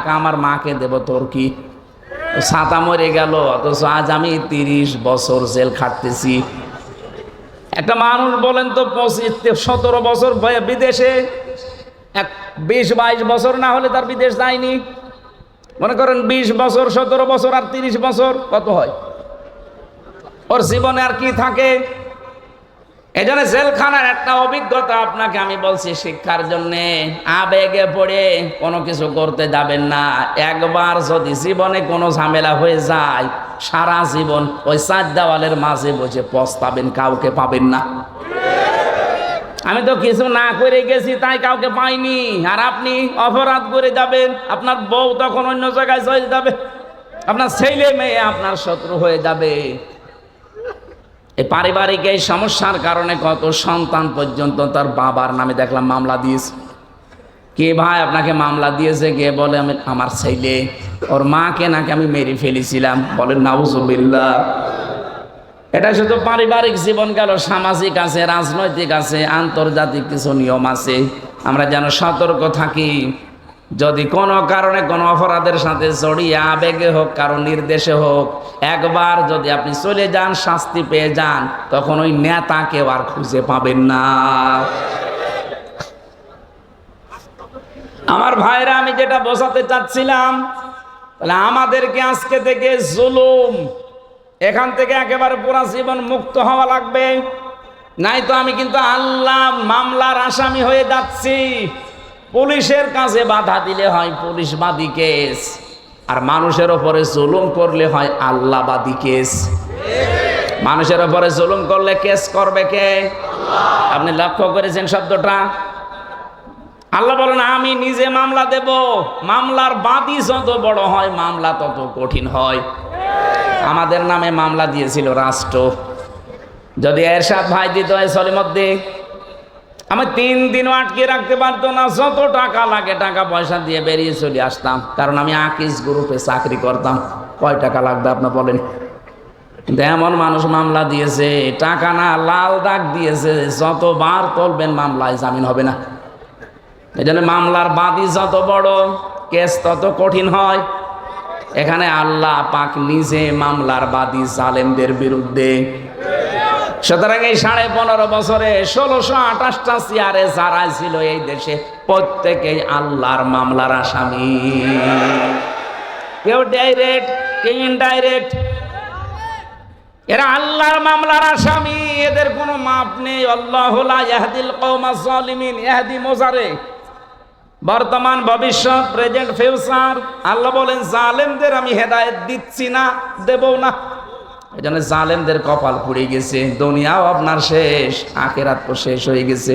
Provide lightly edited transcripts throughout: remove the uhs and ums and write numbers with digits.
টাকা আমার মাকে দেব, তোর কি? ছাতা মরে গেল, অথচ আজ আমি 30 বছর জেল খাটতেছি। একটা মানুষ বলেন তো 25-17 বছর বিদেশে, 20-22 বছর না হলে তার বিদেশ যায়নি। মনে করেন 20 বছর, 17 বছর আর 30 বছর, কত হয়? ওর জীবনে আর কি থাকে? এজন্য জেলখানার একটা অভিজ্ঞতা আপনাকে আমি বলছি শিক্ষার জন্যে। আবেগে পড়ে কোনো কিছু করতে যাবেন না। একবার যদি জীবনে কোনো ঝামেলা হয়ে যায়, সারা জীবন ওই 4 দেওয়ালের মাঝে বসে পস্তাবেন, কাউকে পাবেন না। আমি তো কিছু না করে গেছি তাই কাউকে পাইনি, আর আপনি অপরাধ করে যাবেন, আপনার বউ তখন অন্য জায়গায় চলে যাবে, আপনার ছেলে মেয়ে আপনার শত্রু হয়ে যাবে। এই পারিবারিক এই সমস্যার কারণে কত সন্তান পর্যন্ত তার বাবার নামে দেখলাম মামলা দিয়েছে। কে ভাই আপনাকে মামলা দিয়েছে? কে বলে আমি আমার ছেলে, ওর মাকে নাকি আমি মেরে ফেলেছিলাম। বলেন নাউজুবিল্লাহ। এটা শুধু পারিবারিক জীবন গেল, সামাজিক আছে, রাজনৈতিক আছে, আন্তর্জাতিক কিছু নিয়ম আছে। আমরা যেন সতর্ক থাকি। যদি কোনো কারণে কোনো অপরাধের সাথে জড়িয়ে আবেগে হোক, কারো নির্দেশে হোক, একবার যদি আপনি চলে যান, শাস্তি পেয়ে যান, তখন ওই নেতাকে আর খুঁজে পাবেন না। আমার ভাইরা, আমি যেটা বোঝাতে চাচ্ছিলাম, তাহলে আমাদেরকে আজকে থেকে জুলুম, এখান থেকে একেবারে পুরা জীবন মুক্ত হওয়া লাগবে। নাই তো আমি কিন্তু আল্লাহ মামলার আসামি হয়ে যাচ্ছি। পুলিশের কাছে বাধা দিলে হয় পুলিশবাদী কেস, আর মানুষের ওপরে জুলুম করলে হয় আল্লাহবাদী কেস। মানুষের ওপরে জুলুম করলে কেস করবে কে? আপনি লক্ষ্য করেছেন শব্দটা? আল্লাহ বলেন আমি নিজে মামলা দেব। মামলার বাদী যত বড় হয়, মামলা তত কঠিন হয়। আমাদের নামে মামলা দিয়েছিল রাষ্ট্র। যদি এরশাদ ভাই দিত সলিমুদ্দিন, আমি 3 দিনও আটকে রাখতে পারতো না। যত টাকা লাগে টাকা পয়সা দিয়ে বেরিয়ে চলে আসতাম, কারণ আমি আকিস গ্রুপে চাকরি করতাম। কয় টাকা লাগবে আপনার বলেন? এমন মানুষ মামলা দিয়েছে, টাকা না লাল দাগ দিয়েছে, যতবার তুলবেন মামলায় জামিন হবে না। এই জন্য মামলার বাদী যত বড়, কেস তত কঠিন হয়। এখানে আল্লাহ পাক নিজে মামলার বাদী জালেমদের বিরুদ্ধে। সুতরাং এই 15.5 বছরে 1628টা চেয়ারে যারা ছিল এই দেশে, প্রত্যেকেই আল্লাহর মামলার আসামি। কেউ ডাইরেক্ট, কেউ ইনডাইরেক্ট, এরা আল্লাহর মামলার আসামি। এদের কোনো মাপ নেই। আল্লাহু লা ইয়াহদিল কওমাজ জালিমিন, ইয়াহদি মোজারে, বর্তমান, ভবিষ্যৎ, প্রেজেন্ট, ফিউচার। আল্লাহ বলেন জালেমদের আমি হেদায়েত দিচ্ছি না, দেবও না। এই জন্য জালেমদের কপাল পুড়ে গেছে। দুনিয়াও আপনার শেষ, আখিরাত তো শেষ হয়ে গেছে।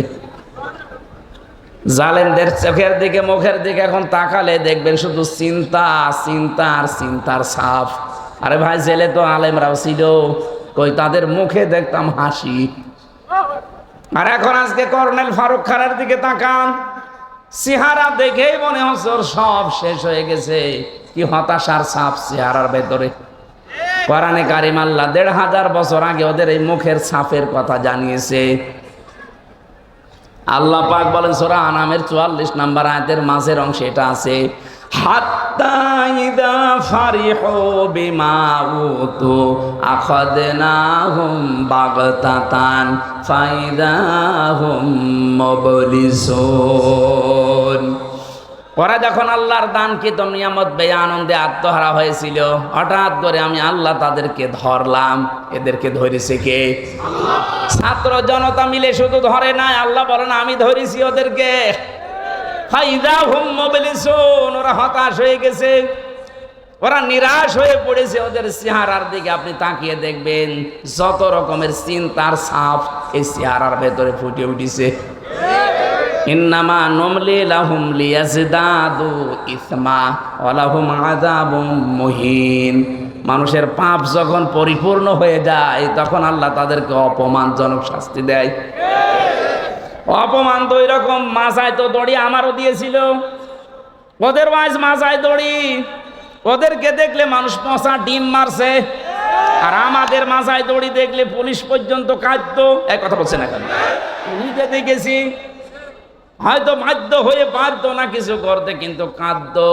জালেমদের চোখের দিকে, মুখের দিকে এখন তাকালে দেখবেন শুধু চিন্তা, চিন্তা আর চিন্তার ছাপ। আরে ভাই, জেলে তো আলেমরাও ছিল, কই তাদের মুখে দেখতাম হাসি। আর এখন আজকে কর্নেল ফারুক খানের দিকে তাকান, চেহারা দেখেই মনে হচ্ছে ওর সব শেষ হয়ে গেছে। কি হতাশার ছাপ চেহারার ভেতরে। কোরআনে কারিম আল্লাহ 1500 বছর আগে ওদের এই মুখের ছাপের কথা জানিয়েছে। আল্লাহ পাক বলেন সূরা আনামের 44 নম্বর আয়াতের মাঝের অংশে এটা আছে, হাত্তা ইযা ফারিহু বিমা উতু আখাযনাহুম বাগতাতান ফাইদাহুম মুবলিসুন। ওরা যখন আল্লাহর দানকৃত নিয়ামত পেয়ে আনন্দে আত্মহারা হয়েছিল, হঠাৎ করে আমি আল্লাহ তাদেরকে ধরলাম। এদেরকে ধরেছে কে? আল্লাহ। ছাত্র জনতা মিলে শুধু ধরে নাই, আল্লাহ বলেন আমি ধরেছি ওদেরকে। ফাইদাহুম মুবলিসুন, ওরা হতাশ হয়ে গেছে, ওরা নিরাশ হয়ে পড়েছে। ওদের চেহারার দিকে আপনি তাকিয়ে দেখবেন যত রকমের চিন্তার ছাপ এই চেহারার ভেতরে ফুটে উঠেছে। ইন্নামা নুমলি লাহুম লিয়াজদাদু ইসমা ওয়া লাহুম আযাবুম মুহিন। মানুষের পাপ যখন পরিপূর্ণ হয়ে যায়, তখন আল্লাহ তাদেরকে অপমানজনক শাস্তি দেয়। অপমান তো এরকম, মাথায় তো দড়ি আমারও দিয়েছিল, ওদের ওয়াইজ মাথায় দড়ি। ওদেরকে দেখলে মানুষ পচা ডিম মারছে, আর আমাদের মাথায় দড়ি দেখলে পুলিশ পর্যন্ত কাঁদতো। এক কথা বলছে না কেন? নিজে দেখেছি, হয়তো বাধ্য হয়ে পারতো না কিছু করতে, কিন্তু কাঁদতো।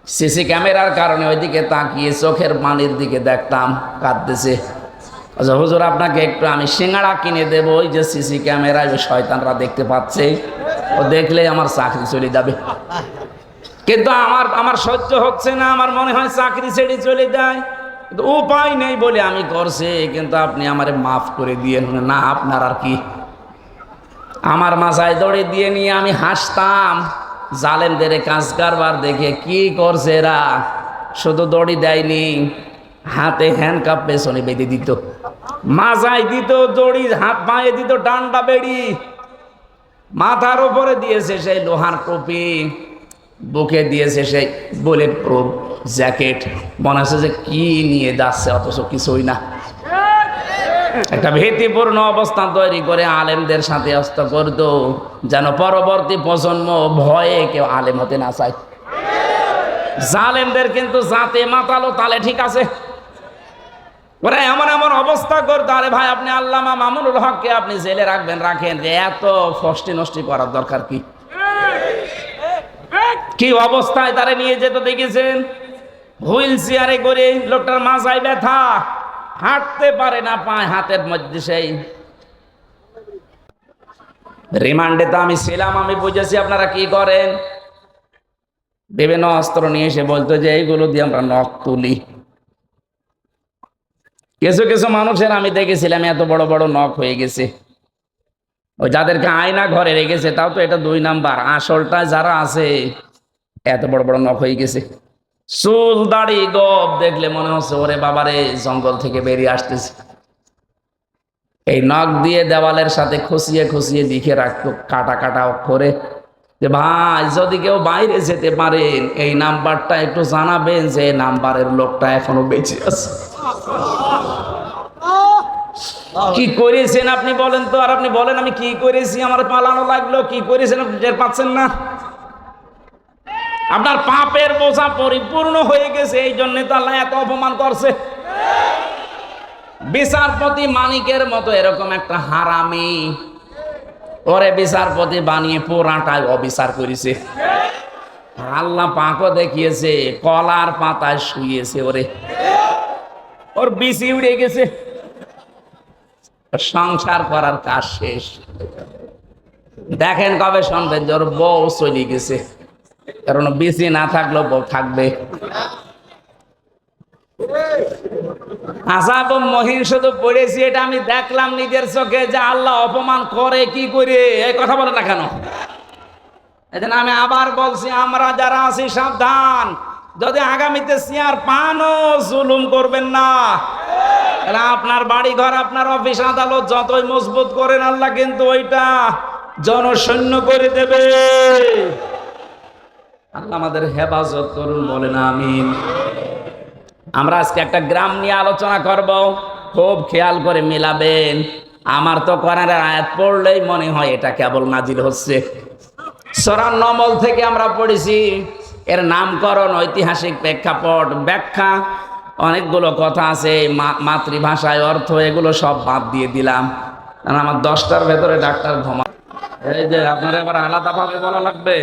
সিসি ক্যামেরার কারণে ওইদিকে তাকিয়ে চোখের পানির দিকে দেখতাম, কাঁদতেছে। আচ্ছা হুজুর, আপনাকে একটু আমি সিঙ্গাড়া কিনে দেবো, ওই যে সিসি ক্যামেরায় ওই শয়তানরা দেখতে পাচ্ছে, ও দেখলেই আমার চাকরি চলে যাবে। কিন্তু আমার সহ্য হচ্ছে না, আমার মনে হয় চাকরি ছেড়ে চলে যায়, কিন্তু উপায় নেই বলে আমি করছি। কিন্তু আপনি আমারে মাফ করে দিয়ে। না, আপনার আর কি। আমার মাথায় দড়ি দিয়ে নিয়ে আমি হাসতাম, জালেমদের কাজ কারবার দেখে। কি করছে এরা, শুধু দড়ি দেয়নি, হাতে হ্যান্ডকাপ পেছনে বেঁধে দিত, মাজায় দিত দড়ি, হাত পায়ে দিত ডান্ডা বেড়ি, মাথার উপরে দিয়েছে সেই লোহার টুপি, বুকে দিয়েছে সেই বুলেট প্রুফ জ্যাকেট। মনে হচ্ছে যে কি নিয়ে যাচ্ছে, অথচ কিছুই না। একটা ভীতিপূর্ণ অবস্থান তৈরি করে আলেমদের সাথে অস্ত করত, যেন পরবর্তী প্রজন্ম ভয়ে কেউ আলেম হতে না চায়। জালেমদের কিন্তু জাতে মাতালো তালে ঠিক আছে, ওরা এমন এমন অবস্থা করতো। আরে ভাই, আপনি আল্লামা মামুনুল হককে আপনি জেলে রাখবেন, রাখেন, যে এত ফষ্টি নষ্টি করার দরকার কি? কি অবস্থায় তারা নিয়ে যেত দেখেছেন? হুইল চেয়ারে করে, লোকটার মাথায় ব্যথা, হাঁটতে পারে না, পায় হাতের মধ্যে সেই। রিমান্ডে তো আমি ছিলাম, আমি বুঝেছি আপনারা কি করেন। বিভিন্ন অস্ত্র নিয়ে এসে বলতো যে এইগুলো দিয়ে আমরা নখ তুলি। কিছু কিছু মানুষের আমি দেখেছিলাম এত বড় বড় নখ হয়ে গেছে, ওই যাদেরকে আয়না ঘরে রেখেছে, তাও তো এটা 2 নাম্বার। আসলটা যারা আছে এত বড় বড় নখ হয়ে গেছে, চুল দাড়ি গব দেখলে মনে হচ্ছে ওরে বাবারে জঙ্গল থেকে বেরিয়ে আসতেছে। এই নখ দিয়ে দেওয়ালের সাথে খুশিয়ে খুশিয়ে লিখে রাখতো কাটা কাটা অক্ষরে যে ভাই, যদি কেউ বাইরে যেতে পারেন এই নাম্বারটা একটু জানাবেন যে নাম্বারের লোকটা এখনো বেঁচে আছে। কি করেছেন আপনি বলেন তো? আর আপনি বলেন আমি কি করেছি, আমার পালানো লাগলো, কি করেছেন আপনি টের পাচ্ছেন না? আপনার পাপের বোঝা পরিপূর্ণ হয়ে গেছে, এই জন্য তো আল্লাহ এত অপমান করছে। বিচারপতি মানিকের মতো এরকম একটা হারামি, ওরে বিচারপতি বানিয়ে পুরাটাই অবিচার করেছে। আল্লাহ পাকও দেখিয়েছে, কলার পাতায় শুয়েছে ওরে, ওর বিচি উড়ে গেছে, সংসার করার কাজ শেষ। দেখেন কবে শুনবেন যে ওর বউ চলে গেছে, কারণ বিচি না থাকলেও বউ থাকবে। আযাব মহিন শুধু পড়েছি, এটা আমি দেখলাম নিজের চোখে যে আল্লাহ অপমান করে কি করে। এই কথা বলে না কেন? এজন্য আমি আবার বলছি, আমরা যারা আছি সাবধান, যদি আগামীতে চেয়ার পানও জুলুম করবেন না। আপনার বাড়ি ঘর, আপনার অফিস আদালত যতই মজবুত করেন, আল্লাহ কিন্তু ওইটা জনশূন্য করে দেবে। আল্লাহ আমাদের হেফাজত করুন, বলেন আমিন। আমরা আজকে একটা গ্রাম নিয়ে আলোচনা করব, খুব খেয়াল করে মিলাবেন। আমার তো কোরআনের আয়াত পড়লেই মনে হয় এটা কেবল নাজিল হচ্ছে। সূরা নমল থেকে আমরা পড়েছি, এর নামকরণ, ঐতিহাসিক প্রেক্ষাপট, ব্যাখ্যা, অনেকগুলো কথা আছে, মাতৃভাষায় অর্থ, এগুলো সব বাদ দিয়ে দিলাম, কারণ আমার 10টার ভেতরে ডাক্তার ঘুমা। এই যে আপনারা এবার আলাদাভাবে বলা লাগবে,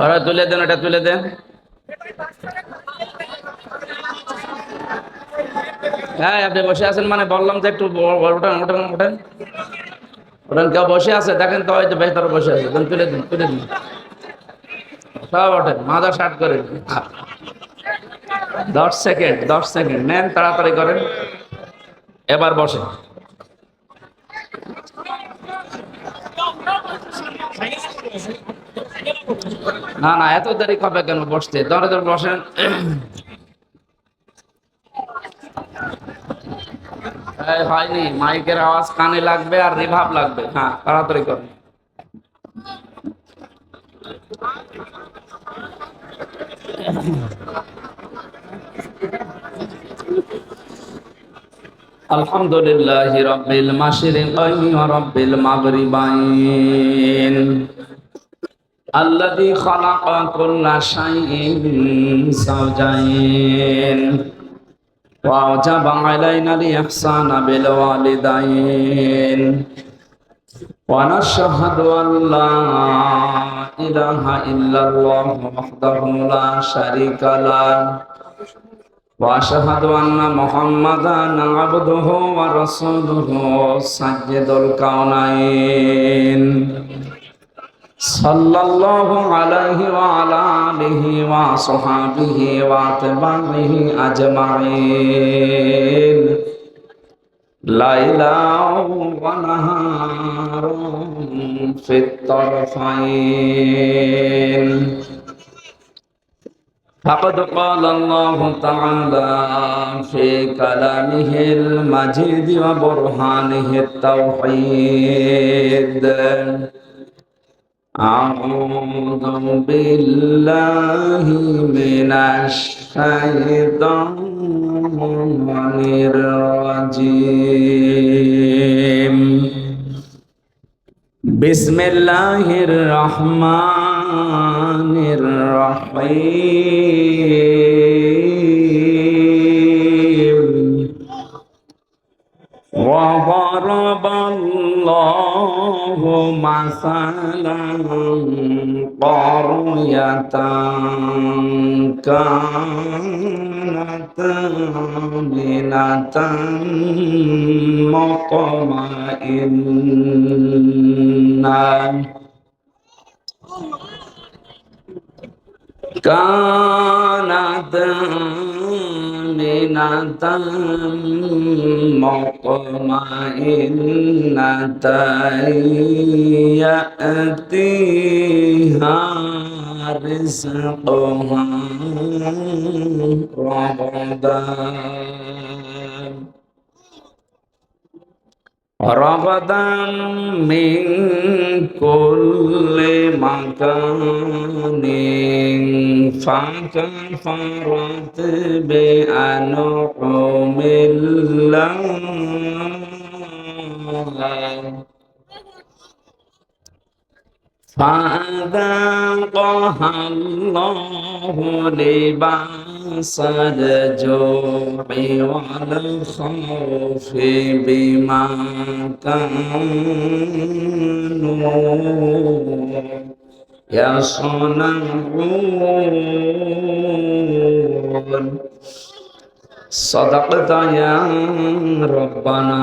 ওরা তুলে দেন, এটা তুলে দেন। হ্যাঁ, আপনি বসে আছেন মানে বললাম যে একটু ওঠেন ওঠেন ওঠেন ওঠেন। কেউ বসে আছে দেখেন তো, হয়তো ভেতরে বসে আছে, তুলে দিন তুলে দিন, সব ওঠেন, মাজা শার্ট করে 10 সেকেন্ড নেন, তাড়াতাড়ি করেন। এবার বসে। না না, এত দেরি কবে কেন বসতে? ধরে ধরে বসেন। হয়নি, মাইকের আওয়াজ কানে লাগবে আর রিভাব লাগবে। হ্যাঁ, তাড়াতাড়ি করুন। আলহামদুলিল্লাহি রাব্বিল মাশরিকাইনি ওয়া রাব্বিল মাগরিবাইন আল্লাযী খালাকা কুল্লা শাইইন যাওজাইন ওয়া আওজাবা আলাইনা আল ইহসানা বিল ওয়ালিদাইন ونشهد أن لا إله إلا الله وحده لا شريك له وأشهد أن محمدا عبده ورسوله سيد الكونين صلى الله عليه وعلى آله وصحبه وأتباعه أجمعين ليلا ونهارا في الطرفين فقد قال الله تعالى في كلامه المجيد وبرهانه التوحيد أعوذ بالله من الشيطان الرجيم بسم الله الرحمن الرحيم وضرب الله مثلا قرية كانت آمنة مطمئنة كانت آمنة مطمئنة يأتيها رزقها رغدا من كل مكان فكفرت بأنعم الله فأذاقها الله لباس الجوع والخوف بما كانوا يصنعون صدقت يا ربنا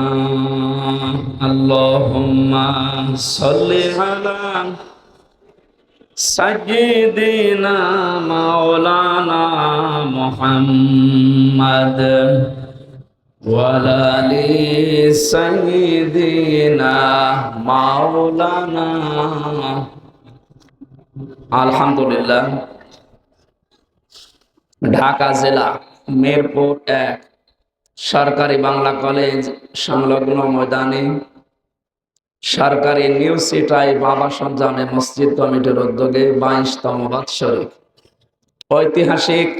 اللهم صل على سيدنا مولانا محمد وعلى آل سيدنا مولانا আলহামদুলিল্লাহ ঢাকা জেলা মিরপুর 1 সরকারি বাংলা কলেজ সংলগ্ন ময়দানে সরকারি নিউ সিটাই বাবা সজ্জানে মসজিদ কমিটির উদ্যোগে 22তম বাৎসরিক ঐতিহাসিক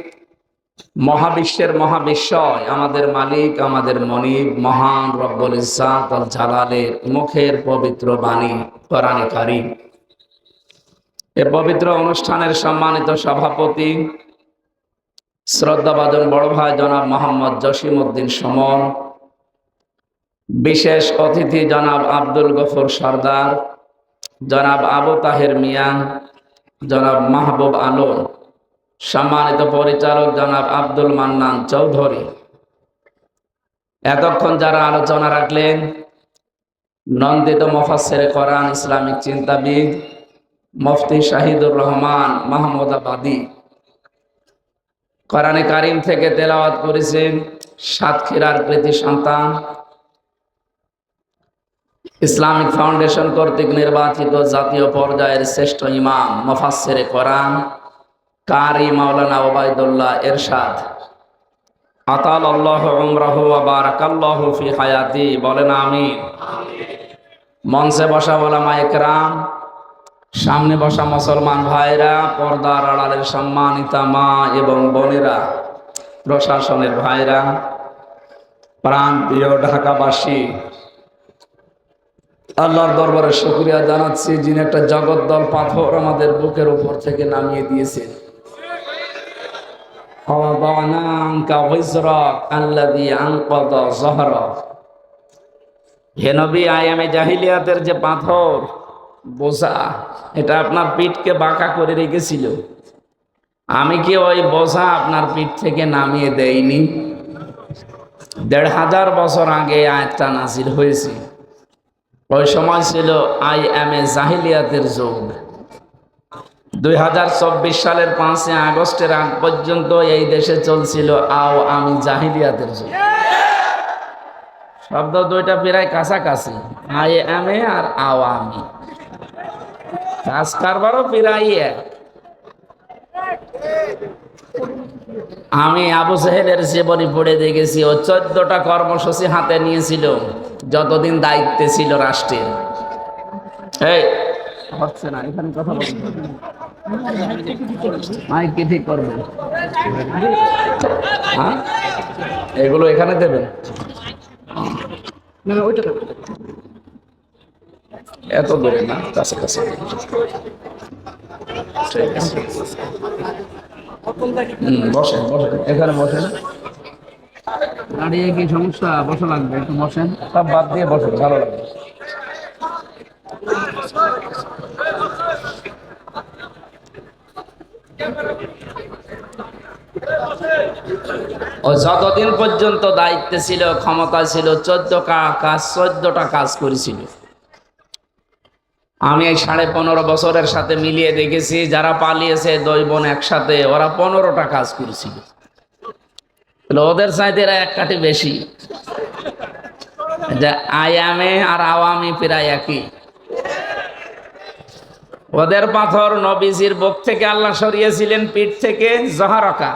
মহাবিশ্বের মহাবিশ্বয় আমাদের মালিক আমাদের মনিব মহান রব্বুল ইজ্জাত আল জালালের মুখের পবিত্র বাণী কোরআনে কারীম এ পবিত্র অনুষ্ঠানের সম্মানিত সভাপতি শ্রদ্ধাভাজন বড় ভাই জনাব মোহাম্মদ জসিম উদ্দিন সুমন, বিশেষ অতিথি জনাব আব্দুল গফুর সরদার, জনাব আবু তাহের মিয়া, জনাব মাহবুব আলম, সম্মানিত পরিচালক জনাব আব্দুল মান্নান চৌধুরী, এতক্ষণ যারা আলোচনা রাখলেন নন্দিত মুফাসসিরে কোরআন ইসলামিক চিন্তাবিদ মুফতি শাহিদুর রহমান মাহমুদাবাদী, কোরআনে কারীম থেকে তেলাওয়াত করেছেন সাতক্ষীরার কৃতি সন্তান, ইসলামিক ফাউন্ডেশন কর্তৃক নির্বাচিত জাতীয় পর্যায়ের শ্রেষ্ঠ ইমাম মুফাসসিরে কোরআন কারি মাওলানা ওবায়দুল্লাহ এরশাদ আতালাল্লাহু উমরাহু ওয়া বারাকাল্লাহু ফি হায়াতি, বলেন আমিন। মঞ্চে বসা উলামায়ে কেরাম, সামনে বসা মুসলমান ভাইরা, পর্দার আড়ালের সম্মানিতা মা এবং বোনেরা, প্রশাসনের ভাইরা, প্রাণ প্রিয় ঢাকাবাসী, আল্লাহর দরবারে শুকরিয়া জানাচ্ছি যিনি একটা জগদ্দল পাথর আমাদের বুকের উপর থেকে নামিয়ে দিয়েছেন। হে নবী, আয়ামে জাহিলিয়াতের যে পাথর বোঝা, এটা আপনার পিঠকে বাঁকা করে রেখেছিল। আমি কি ওই বোঝা আপনার পিঠ থেকে নামিয়ে দেইনি? ১,৫০০ বছর আগে আয়াতটা নাজিল হয়েছে। ওই সময় ছিল আইএমএ জাহিলিয়াতের যুগ। ২০২৪ সালের ৫ই আগস্টের আগ পর্যন্ত এই দেশে চলছিল আমি জাহিলিয়াতের যুগ। শব্দ দুইটা প্রায় কাছাকাছি, আইএমএ আর আওয়ামী। কাজ কারবারও প্রায় এক। আমি আবু জাহেলের জীবনী পড়ে দেখেছি, ও 14টা কর্মসূচি হাতে নিয়েছিল যতদিন দায়িত্বে ছিল রাষ্ট্রের। এই হচ্ছে না, এখানে কথা বলতে মাইক কি ঠিক করবেন? হ্যাঁ, এগুলো এখানে দেবেন। এত দূরে না, কাছাকাছি। ঠিক আছে, বসেন বসেন, এখানে বসেন। দাঁড়িয়ে কি সমস্যা? বসা লাগবে, একটু বসেন। সব বাদ দিয়ে বসেন, ভালো লাগবে। ও যতদিন পর্যন্ত দায়িত্বে ছিল, ক্ষমতা ছিল, 14টা কাজ করেছিল। আমি এই 15.5 বছরের সাথে মিলিয়ে দেখেছি, যারা পালিয়েছে 2 বোন একসাথে, ওরা 15টা কাজ করেছিল। ওদের চাইতে এরা এক কাঠি বেশি। যে আয়ামে আর আওয়ামী প্রায় একই। ওদের পাথর নবীজির বুক থেকে আল্লাহ সরিয়েছিলেন, পিঠ থেকে জহরকা,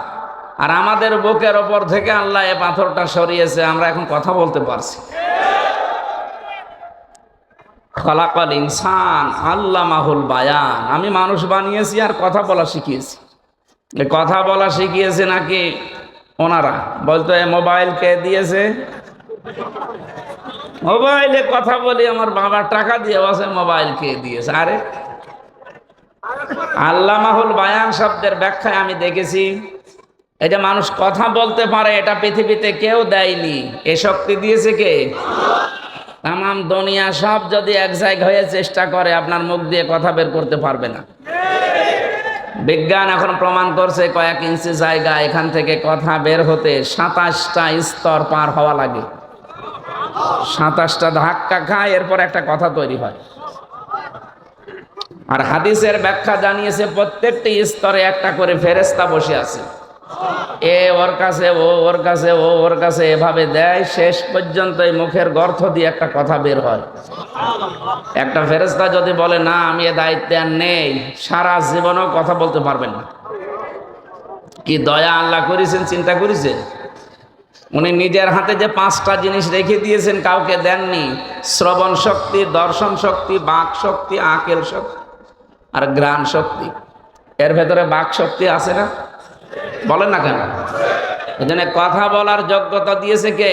আর আমাদের বুকের ওপর থেকে আল্লাহ এ পাথরটা সরিয়েছে। আমরা এখন কথা বলতে পারছি। খলাকাল ইনসান আল্লামাহুল বায়ান। আমি মানুষ বানিয়েছি আর কথা বলা শিখিয়েছি। কথা বলা শিখিয়েছে নাকি ওনারা? বলতো এ মোবাইল কে দিয়েছে? মোবাইলে কথা বলি, আমার বাবার টাকা দিয়ে বসে মোবাইল কে দিয়েছে? আরে আল্লামাহুল বায়ান শব্দের ব্যাখ্যায় আমি দেখেছি, এই যে মানুষ কথা বলতে পারে, এটা পৃথিবীতে কেউ দেয়নি। এ শক্তি দিয়েছে কে? তামাম দুনিয়া সব যদি এক জায়গা হয়ে চেষ্টা করে, আপনার মুখ দিয়ে কথা বের করতে পারবে না। বিজ্ঞান এখন প্রমাণ করছে, কয়েক ইঞ্চি জায়গা এখান থেকে কথা বের হতে 27টা স্তর পার হওয়া লাগে। 27টা ধাক্কা খায়, এরপর একটা কথা তৈরি হয়। আর হাদিসের ব্যাখ্যা জানিয়েছে, প্রত্যেকটি স্তরে একটা করে ফেরেশতা বসে আছে। এ ওর কাছে, ও ওর কাছে, ও ওর কাছে, এভাবে দেয়। শেষ পর্যন্ত এই মুখের গর্ত দিয়ে একটা কথা বের হয়। একটা ফেরেশতা যদি বলে না আমি এ দায়িত্বে আর নেই, সারা জীবনেও কথা বলতে পারবেন না। কি দয়া আল্লাহ করেছেন, চিন্তা করেছেন? উনি নিজের হাতে যে 5টা জিনিস রেখে দিয়েছেন, কাউকে দেননি। শ্রবণ শক্তি, দর্শন শক্তি, বাক শক্তি, আকেল শক্তি আর ঘ্রাণ শক্তি। এর ভেতরে বাক শক্তি আছে না? বলেন না কেন? এজন্য কথা বলার যোগ্যতা দিয়েছে কে?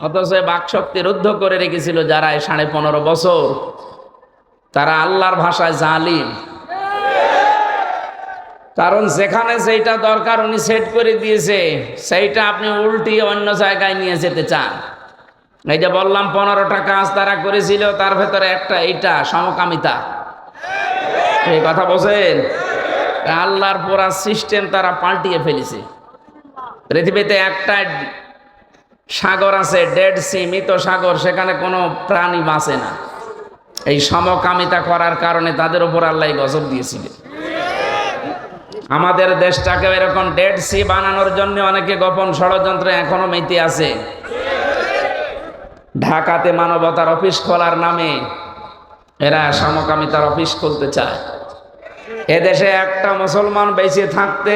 অথচ বাক শক্তি রুদ্ধ করে রেখেছিল যারা 15.5 বছর। তারা আল্লাহর ভাষায় জালিম। কারণ যেখানে সেইটা দরকার উনি সেট করে দিয়েছে, সেইটা আপনি উল্টিয়ে অন্য জায়গায় নিয়ে যেতে চান। এই যে বললাম 15টা কাজ তারা করেছিল, তার ভেতরে একটা এইটা সমকামিতা। এই কথা বলছেন? আল্লাহর পুরা সিস্টেম তারা পাল্টিয়ে ফেলেছে। পৃথিবীতে একটা সাগর আছে, ডেড সি, মৃত সাগর, সেখানে কোনো প্রাণী বাঁচে না। এই সমকামিতা করার কারণে তাদের উপর আল্লাহ গজব দিয়েছিলেন। আমাদের দেশটাকে এরকম ডেড সি বানানোর জন্য অনেকে গোপন ষড়যন্ত্র এখনো মেতে আছে। ঢাকাতে মানবতার অফিস খোলার নামে এরা সমকামিতার অফিস খুলতে চায়। এদেশে একটা মুসলমান বেঁচে থাকতে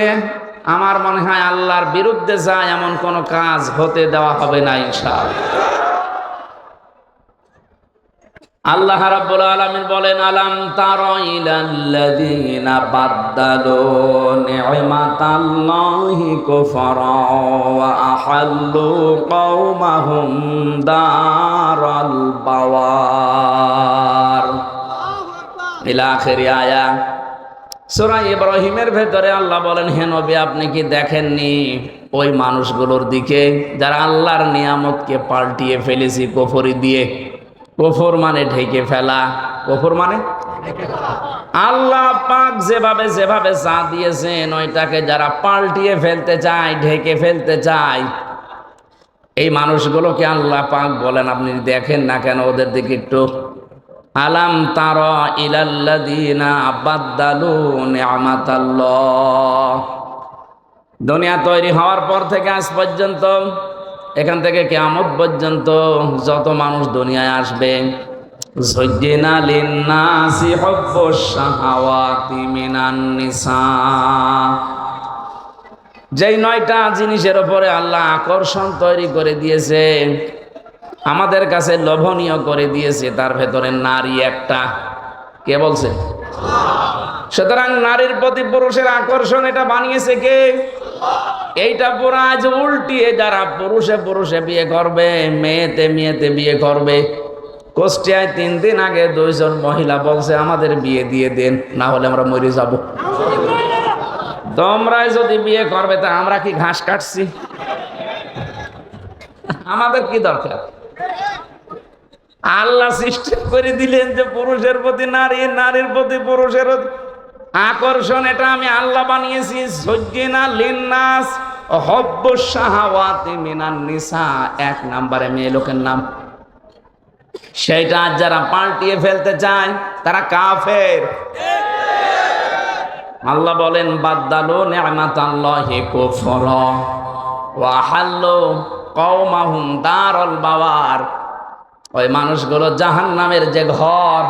আমার মনে হয় আল্লাহর বিরুদ্ধে যায় এমন কোন কাজ হতে দেওয়া হবে না ইনশাআল্লাহ। আল্লাহ রাব্বুল আলামিন বলেন, আলাম তারা ইলাল্লাযীনা বাদদালু নি'মাতাল্লাহি কুফরা ওয়া আহাল্লু কওমাহুম দারাল বাওয়ার। ইলা আখিরি আয়াত। সূরা ইব্রাহিমের ভেতরে আল্লাহ বলেন, হে নবী আপনি কি দেখেননি ওই মানুষগুলোর দিকে যারা আল্লাহর নিয়ামতকে পাল্টিয়ে ফেলেছি কুফরি দিয়ে। কুফর মানে ঢেকে ফেলা, কুফর মানে আল্লাহ পাক যেভাবে যেভাবে চা দিয়েছেন ওইটাকে যারা পাল্টিয়ে ফেলতে চায়, ঢেকে ফেলতে চায়, এই মানুষগুলোকে আল্লাহ পাক বলেন আপনি দেখেন না কেন ওদের দিকে একটু। আলাম তারা ইলাল্লাযীনা বাদদালু নি'মাতাল্লাহ। দুনিয়া তৈরি হওয়ার পর থেকে আজ পর্যন্ত, এখান থেকে কিয়ামত পর্যন্ত যত মানুষ দুনিয়ায় আসবে, যুজ্জিনা লিন্নাসি হুব্বুশ শাহাওয়াতি মিনান নিসা, যেই 9টা জিনিসের উপরে আল্লাহ আকর্ষণ তৈরি করে দিয়েছে, আমাদের কাছে লোভনীয় করে দিয়েছে, তার ভেতরে নারী একটা। কে বলছে? সুতরাং নারীর প্রতি পুরুষের আকর্ষণ এটা বানিয়েছে কে? এইটা পুরো আজ উল্টিয়ে যারা পুরুষে পুরুষে বিয়ে করবে, মেয়েতে মেয়েতে বিয়ে করবে। কুষ্টিয়ায় 3 দিন আগে 2 জন মহিলা বলছে আমাদের বিয়ে দিয়ে দেন, না হলে আমরা মরে যাব। তোমরাই যদি বিয়ে করবে তা আমরা কি ঘাস কাটছি? আমাদের কি দরকার? আল্লাহ সিস্টেম করে দিলেন যে পুরুষের প্রতি নারী, নারীর প্রতি পুরুষের আকর্ষণ, এটা আমি আল্লাহ বানিয়েছি। যুজ্জিনা লিন্নাস হুব্বুশ শাহাওয়াতি মিনান নিসা, 1 নম্বরে মেয়ে লোকের নাম। সেইটা যারা পাল্টিয়ে ফেলতে চায় তারা কাফের। আল্লাহ বলেন বাদদালু নি'মাতাল্লাহি কুফরা ওয়া হাল্লু কওমাহুম দারাল বাওয়ার। ওই মানুষগুলো জাহান্নামের যে ঘর,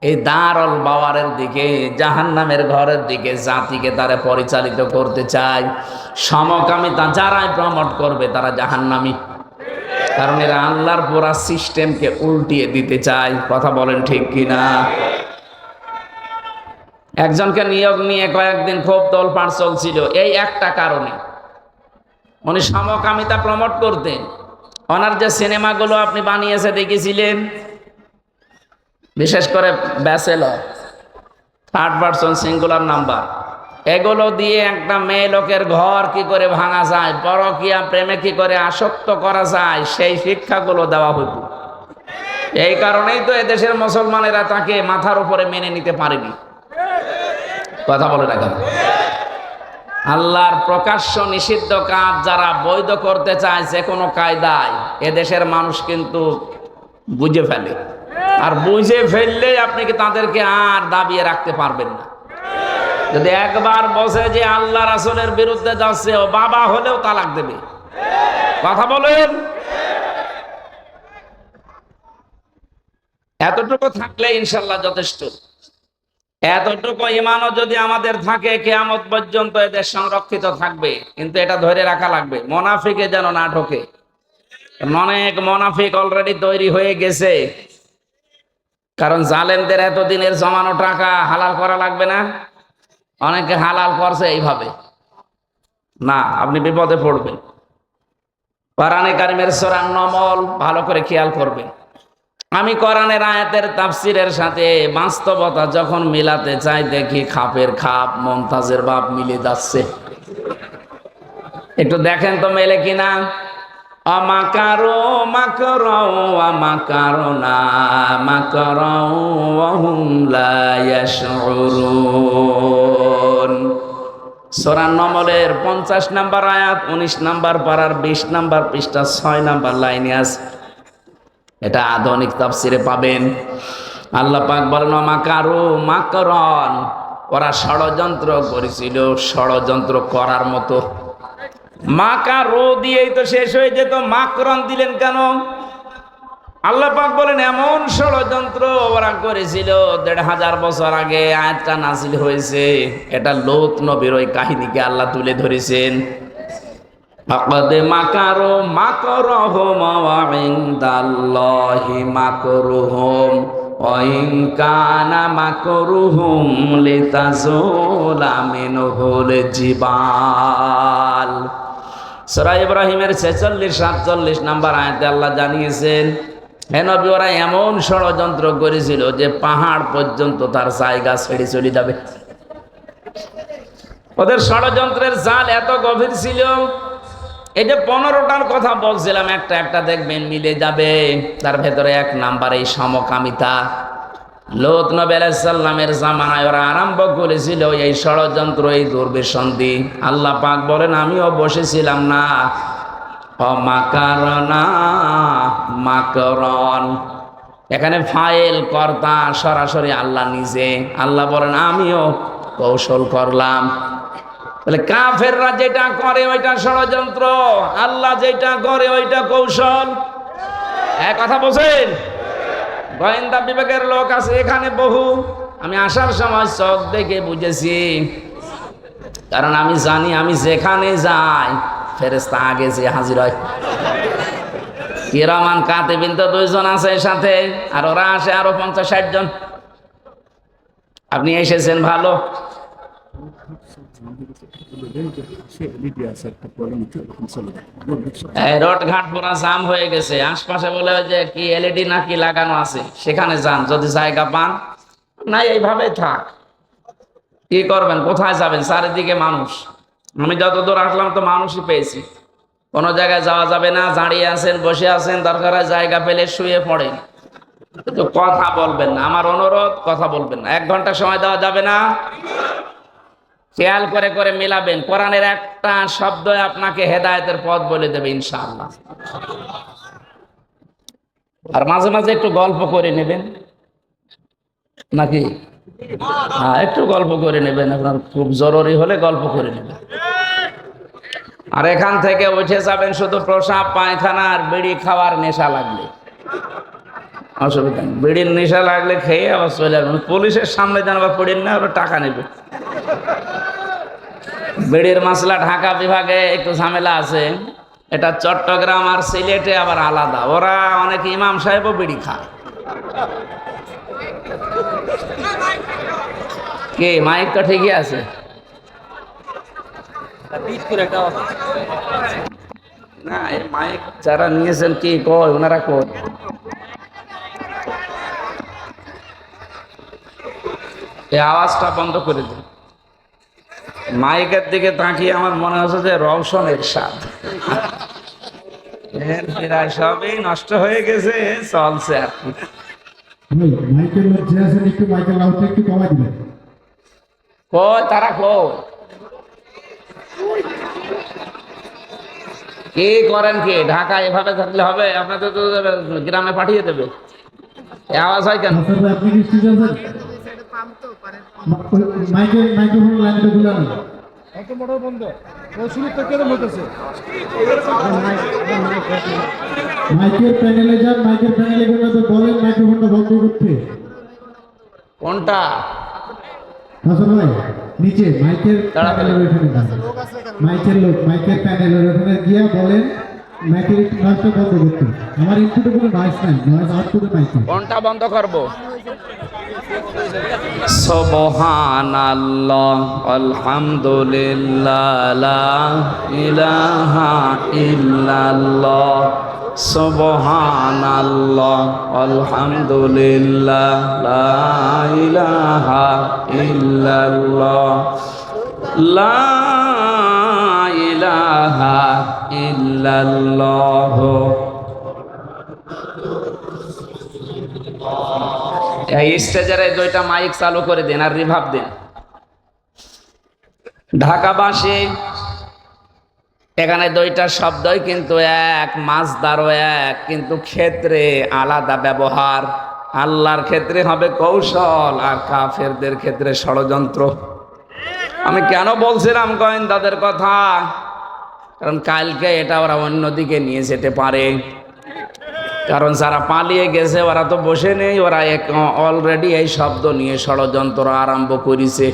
এই দারুল বাওয়ারের দিকে, জাহান্নামের ঘরের দিকে জাতিকে তারা পরিচালিত করতে চায়। সমকামিতা যারাই প্রমোট করবে তারা জাহান্নামী, কারণ এরা আল্লাহর পুরা সিস্টেমকে উল্টিয়ে দিতে চায়। কথা বলেন ঠিক কিনা? একজনকে নিয়োগ নিয়ে কয়েকদিন খুব তোলপাড় চলছিল এই একটা কারণে, উনি সমকামিতা প্রমোট করতেন। ওনার যে সিনেমাগুলো আপনি বানিয়েছে দেখেছিলেন, বিশেষ করে bachelor, 3rd person singular number, এগুলো দিয়ে একটা মেয়ে লোকের ঘর কি করে ভাঙা যায়, পরকীয়া প্রেমে কি করে আসক্ত করা যায়, সেই শিক্ষাগুলো দেওয়া হতো। এই কারণেই তো এদেশের মুসলমানেরা তাকে মাথার উপরে মেনে নিতে পারেনি। কথা বলে না কেন? আল্লাহর প্রকাশ্য নিষিদ্ধ কাজ যারা বৈধ করতে চায় যে কোনো কায়দায়, এদেশের মানুষ কিন্তু বুঝে ফেলে। আর বুঝে ফেললে আপনি কি তাদেরকে আর দাবিয়ে রাখতে পারবেন না। যদি একবার বসে যে আল্লাহ রাসূলের বিরুদ্ধে যাচ্ছে, ও বাবা হলেও তালাক দেবে। কথা বলেন। এতটুকু থাকলে ইনশাল্লাহ যথেষ্ট। এতটুকু ঈমানও যদি আমাদের থাকে, কিয়ামত পর্যন্ত এদের সংরক্ষিত থাকবে। কিন্তু এটা ধরে রাখা লাগবে, মুনাফিকে যেন না ঢোকে। অনেক মুনাফিক অলরেডি তৈরি হয়ে গেছে, কারণ জালেমদের এতদিনের জমানো টাকা হালাল করা লাগবে না। অনেকে হালাল করছে এইভাবে, না আপনি বিপদে পড়বেন। কোরআনে কারিমের সূরা নমল ভালো করে খেয়াল করবেন। আমি কোরআনের আয়াতের তাফসিরের সাথে বাস্তবতা যখন মিলাতে চাই, দেখি খাপের খাপ মুমতাজের বাপ মিলে যাচ্ছে। একটু দেখেন তো মেলে কিনা। আমাকারো মাকরাও আমাকারনা মাকরাও ওয়া হুম লা ইয়াশউরুন। সূরা নমলের 50 নম্বর আয়াত, 19 নম্বর পারার 20 নম্বর পৃষ্ঠা 6 নম্বর লাইনে আছে। এটা আধুনিক তাফসিরে পাবেন। আল্লাহ পাক বলেন মাকারু মাকরান, ওরা ষড়যন্ত্র করেছিল ষড়যন্ত্র করার মতো। মাকারু দিয়েই তো শেষ হয়ে যেত, মাকরান দিলেন কেন? আল্লাহ পাক বলেন এমন ষড়যন্ত্র ওরা করেছিল 1500 বছর আগে আয়াতটা নাযিল হয়েছে। এটা লূত নবীর ওই কাহিনীকে আল্লাহ তুলে ধরেছেন। ফাকাদ মাকারু মাকরহুম ওয়া ইনদাল্লাহি মাকরুহুম ওয়া ইন কানা মাকরুহুম লিতাযুলা মিনহুল জিবাল। সূরা ইব্রাহিমের 46-47 নম্বর আয়াতে আল্লাহ জানিয়েছেন, হে নবী ওরা এমন ষড়যন্ত্র করেছিল যে পাহাড় পর্যন্ত তার জায়গা ছেড়ে চলে যাবে। ওদের ষড়যন্ত্রের জাল এত গভীর ছিল। এই যে 15টার কথা বলছিলাম, একটা একটা দেখবেন মিলে যাবে। তার ভেতরে 1 নাম্বার এই সমকামিতা। লূত নবী আলাইহিস সালামের জামানায় ওরা আরম্ভ করেছিল এই ষড়যন্ত্র, এই দুর্বিসন্ধি। আল্লাহ পাক বলেন, আমিও বসেছিলাম না। মাকারনা মাকরন, এখানে ফাইল কর্তা সরাসরি আল্লাহ নিজে। আল্লাহ বলেন, আমিও কৌশল করলাম। তাহলে কাফেররা যেটা করে ওইটা ষড়যন্ত্র, আল্লাহ যেটা করে ওইটা কৌশল। এক কথা বলছেন? গোয়েন্দা বিভাগের লোক আছে এখানে বহু। আমি আসার সময় চোখ দেখে বুঝেছি, কারণ আমি জানি আমি যেখানে যাই ফেরেশতা আগে যে হাজির হয়। কিরামান কাতিবিন তো 2 জন আছে সাথে, আর ওরা আসে আরো 50-60 জন। আপনি এসেছেন ভালো। রোড ঘাট পুরা জাম হয়ে গেছে, আশপাশে বলে যে কি এলইডি নাকি লাগানো আছে, সেখানে যান যদি জায়গা পান। না এইভাবে থাক, কি করবেন, কোথায় যাবেন, চারিদিকে মানুষ। আমি যতদূর আসলাম তো মানুষই পেয়েছি। কোনো জায়গায় যাওয়া যাবে না, দাঁড়িয়ে আছেন, বসে আছেন, দরকার হয় জায়গা পেলে শুয়ে পড়েন, কিন্তু কথা বলবেন না। আমার অনুরোধ, কথা বলবেন না। 1 ঘন্টা সময় দেওয়া যাবে না। খেয়াল করে করে মিলাবেন, কোরআনের একটা শব্দ আপনাকে হেদায়েতের পথ বলে দেবে ইনশাআল্লাহ। আর মাঝে মাঝে একটু গল্প করে নেবেন নাকি? হ্যাঁ, একটু গল্প করে নেবেন, আপনার খুব জরুরি হলে গল্প করে নেবেন। আর এখান থেকে উঠে যাবেন শুধু প্রসাব পায়খানা আর বিড়ি খাওয়ার নেশা লাগলে। অসুবিধা নেই, বিড়ির নেশা লাগলে খেয়ে আবার চলে যাবেন। পুলিশের সামনে যেন আবার পড়েন না, ওরা টাকা নেবে। বিড়ির মাসলা ঢাকা বিভাগে একটু ঝামেলা আছে, এটা চট্টগ্রাম আর সিলেটে আবার আলাদা। ওরা অনেক ইমাম সাহেবও বিড়ি খায়। কে মাইক তো ঠিকই আছে। না, এই মাইক যারা নিয়েছেন কি কয়, ওনারা কয় এই আওয়াজটা বন্ধ করে দিন। মাইকের দিকে তাকিয়ে আমার মনে হচ্ছে যে রওশনের স্বাদ প্রায় সবই নষ্ট হয়ে গেছে, চলছে আর কি। মাইকেল মধ্যে আছেন, একটু মাইকেল লাউডটা একটু কমাই দিবেন। কয় তারা কয় কি করেন কি? ঢাকা এভাবে থাকলে হবে? আপনাদের তো গ্রামে পাঠিয়ে দেবে। আওয়াজ হয় কেন? স্যার আপনি কি ঠিক আছেন? মাইক্রোফোন লাইনটা খুলে নেন। একদম মোটর বন্ধ, ওই শুরু থেকে এরকম হইতেছে। মাইকের প্যানেলে যান, মাইকের প্যানেলে গিয়ে তো বলেন মাইক্রোফোনটা বন্ধ করতে। কোনটা? হাসান ভাই নিচে মাইকের প্যানেলের ওখানে যান। মাইকের লোক মাইকের প্যানেলের ওখানে গিয়ে বলেন মাইকের নয়েজটা বন্ধ করতে। আমার ইনপুটে কোনো নয়েজ নাই, নয়েজ আউটপুটে মাইকে। কোনটা বন্ধ করব? সুবহানাল্লাহ, আলহামদুলিল্লাহ, লা ইলাহা ইল্লাল্লাহ। সুবহানাল্লাহ, আলহামদুলিল্লাহ, লা ইলাহা ইল্লাল্লাহ, লা ইলাহা ইল্লাল্লাহ। এই স্টেজের 2টা মাইক চালু করে দেন আর রিভাব দেন। ঢাকাবাসী এখানে 2টা শব্দই কিন্তু এক, মাসদারও এক, কিন্তু ক্ষেত্রে আলাদা ব্যবহার। আল্লাহর ক্ষেত্রে হবে কৌশল, আর কাফেরদের ক্ষেত্রে ষড়যন্ত্র। আমি কেন বলছিলাম গোয়েন্দাদের কথা? কারণ কালকে এটা ওরা অন্যদিকে নিয়ে যেতে পারে। কারণ যারা পালিয়ে গেছে ওরা তো বসে নেই, ওরা অলরেডি এই শব্দ নিয়ে ষড়যন্ত্র আরম্ভ করেছে।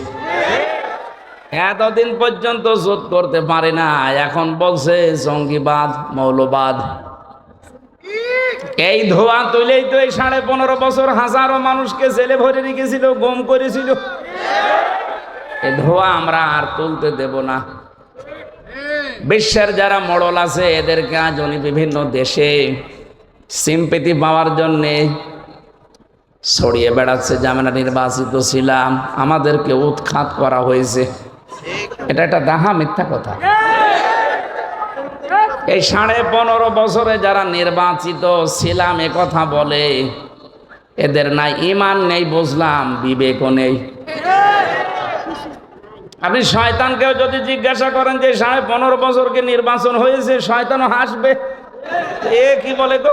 এতদিন পর্যন্ত জোট করতে পারে না, এখন বলছে জঙ্গিবাদ, মৌলবাদ। এই ধোয়া তুলেই তো এই 15.5 বছর হাজারো মানুষকে জেলে ভরে রেখেছিল, গুম করেছিল। এই ধোয়া আমরা আর তুলতে দেব না। বিশ্বের যারা মডল আছে এদেরকে আজ উনি বিভিন্ন দেশে সিম্পেথি পাওয়ার জন্যে ছড়িয়ে বেড়াচ্ছে। যে আমরা নির্বাচিত ছিলাম, আমাদেরকে উৎখাত করা হয়েছে। এটা একটা দাহা মিথ্যা কথা। এই 15.5 বছরে যারা নির্বাচিত ছিলাম এ কথা বলে, এদের নাই ঈমান নেই বুঝলাম, বিবেকও নেই। আপনি শয়তানকেও যদি জিজ্ঞাসা করেন যে 15.5 বছরকে নির্বাচন হয়েছে, শয়তানও হাসবে, এ কি বলে গো।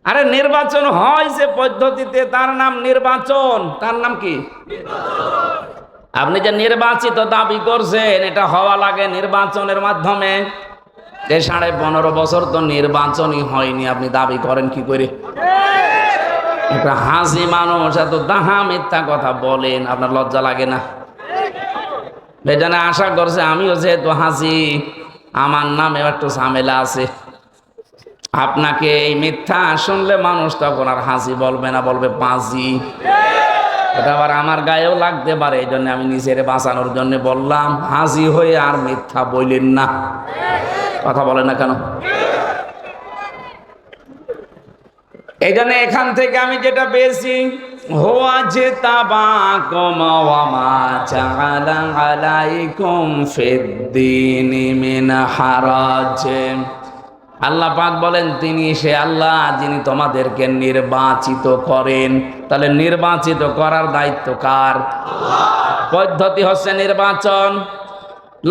আরে নির্বাচন হয় যে পদ্ধতিতে, তার নাম নির্বাচন। তার নাম কি? আপনি যে নির্বাচিত দাবি করছেন, এটা হওয়া লাগে নির্বাচনের মাধ্যমে। যে 15.5 বছর তো নির্বাচনই হয়নি, আপনি দাবি করেন কি করে? একটা হাসি মানুষ এত দাহা মিথ্যা কথা বলেন, আপনার লজ্জা লাগে না? বেজানে আশা করছে আমিও যেহেতু হাসি, আমার নামে একটু ঝামেলা আছে। আপনাকে এই মিথ্যা শুনলে মানুষ তখন আর হাসি বলবে না, বলবে পাজি। এটা আবার আমার গায়েও লাগতে পারে, এই জন্য আমি নিজের বাঁচানোর জন্য বললাম, হাসি হয়ে আর মিথ্যা বললেন না। কথা বলেন না কেন? এই জন্য এখান থেকে আমি যেটা পেয়েছি, হুয়া যে তাবাকুম ওয়া মা জাআলা আলাইকুম ফিদ্দীনি মিন হারাজ। আল্লাহ পাক বলেন তিনি সে আল্লাহ যিনি তোমাদেরকে নির্বাচিত করেন। তাহলে নির্বাচিত করার দায়িত্ব কার? পদ্ধতি হচ্ছে নির্বাচন।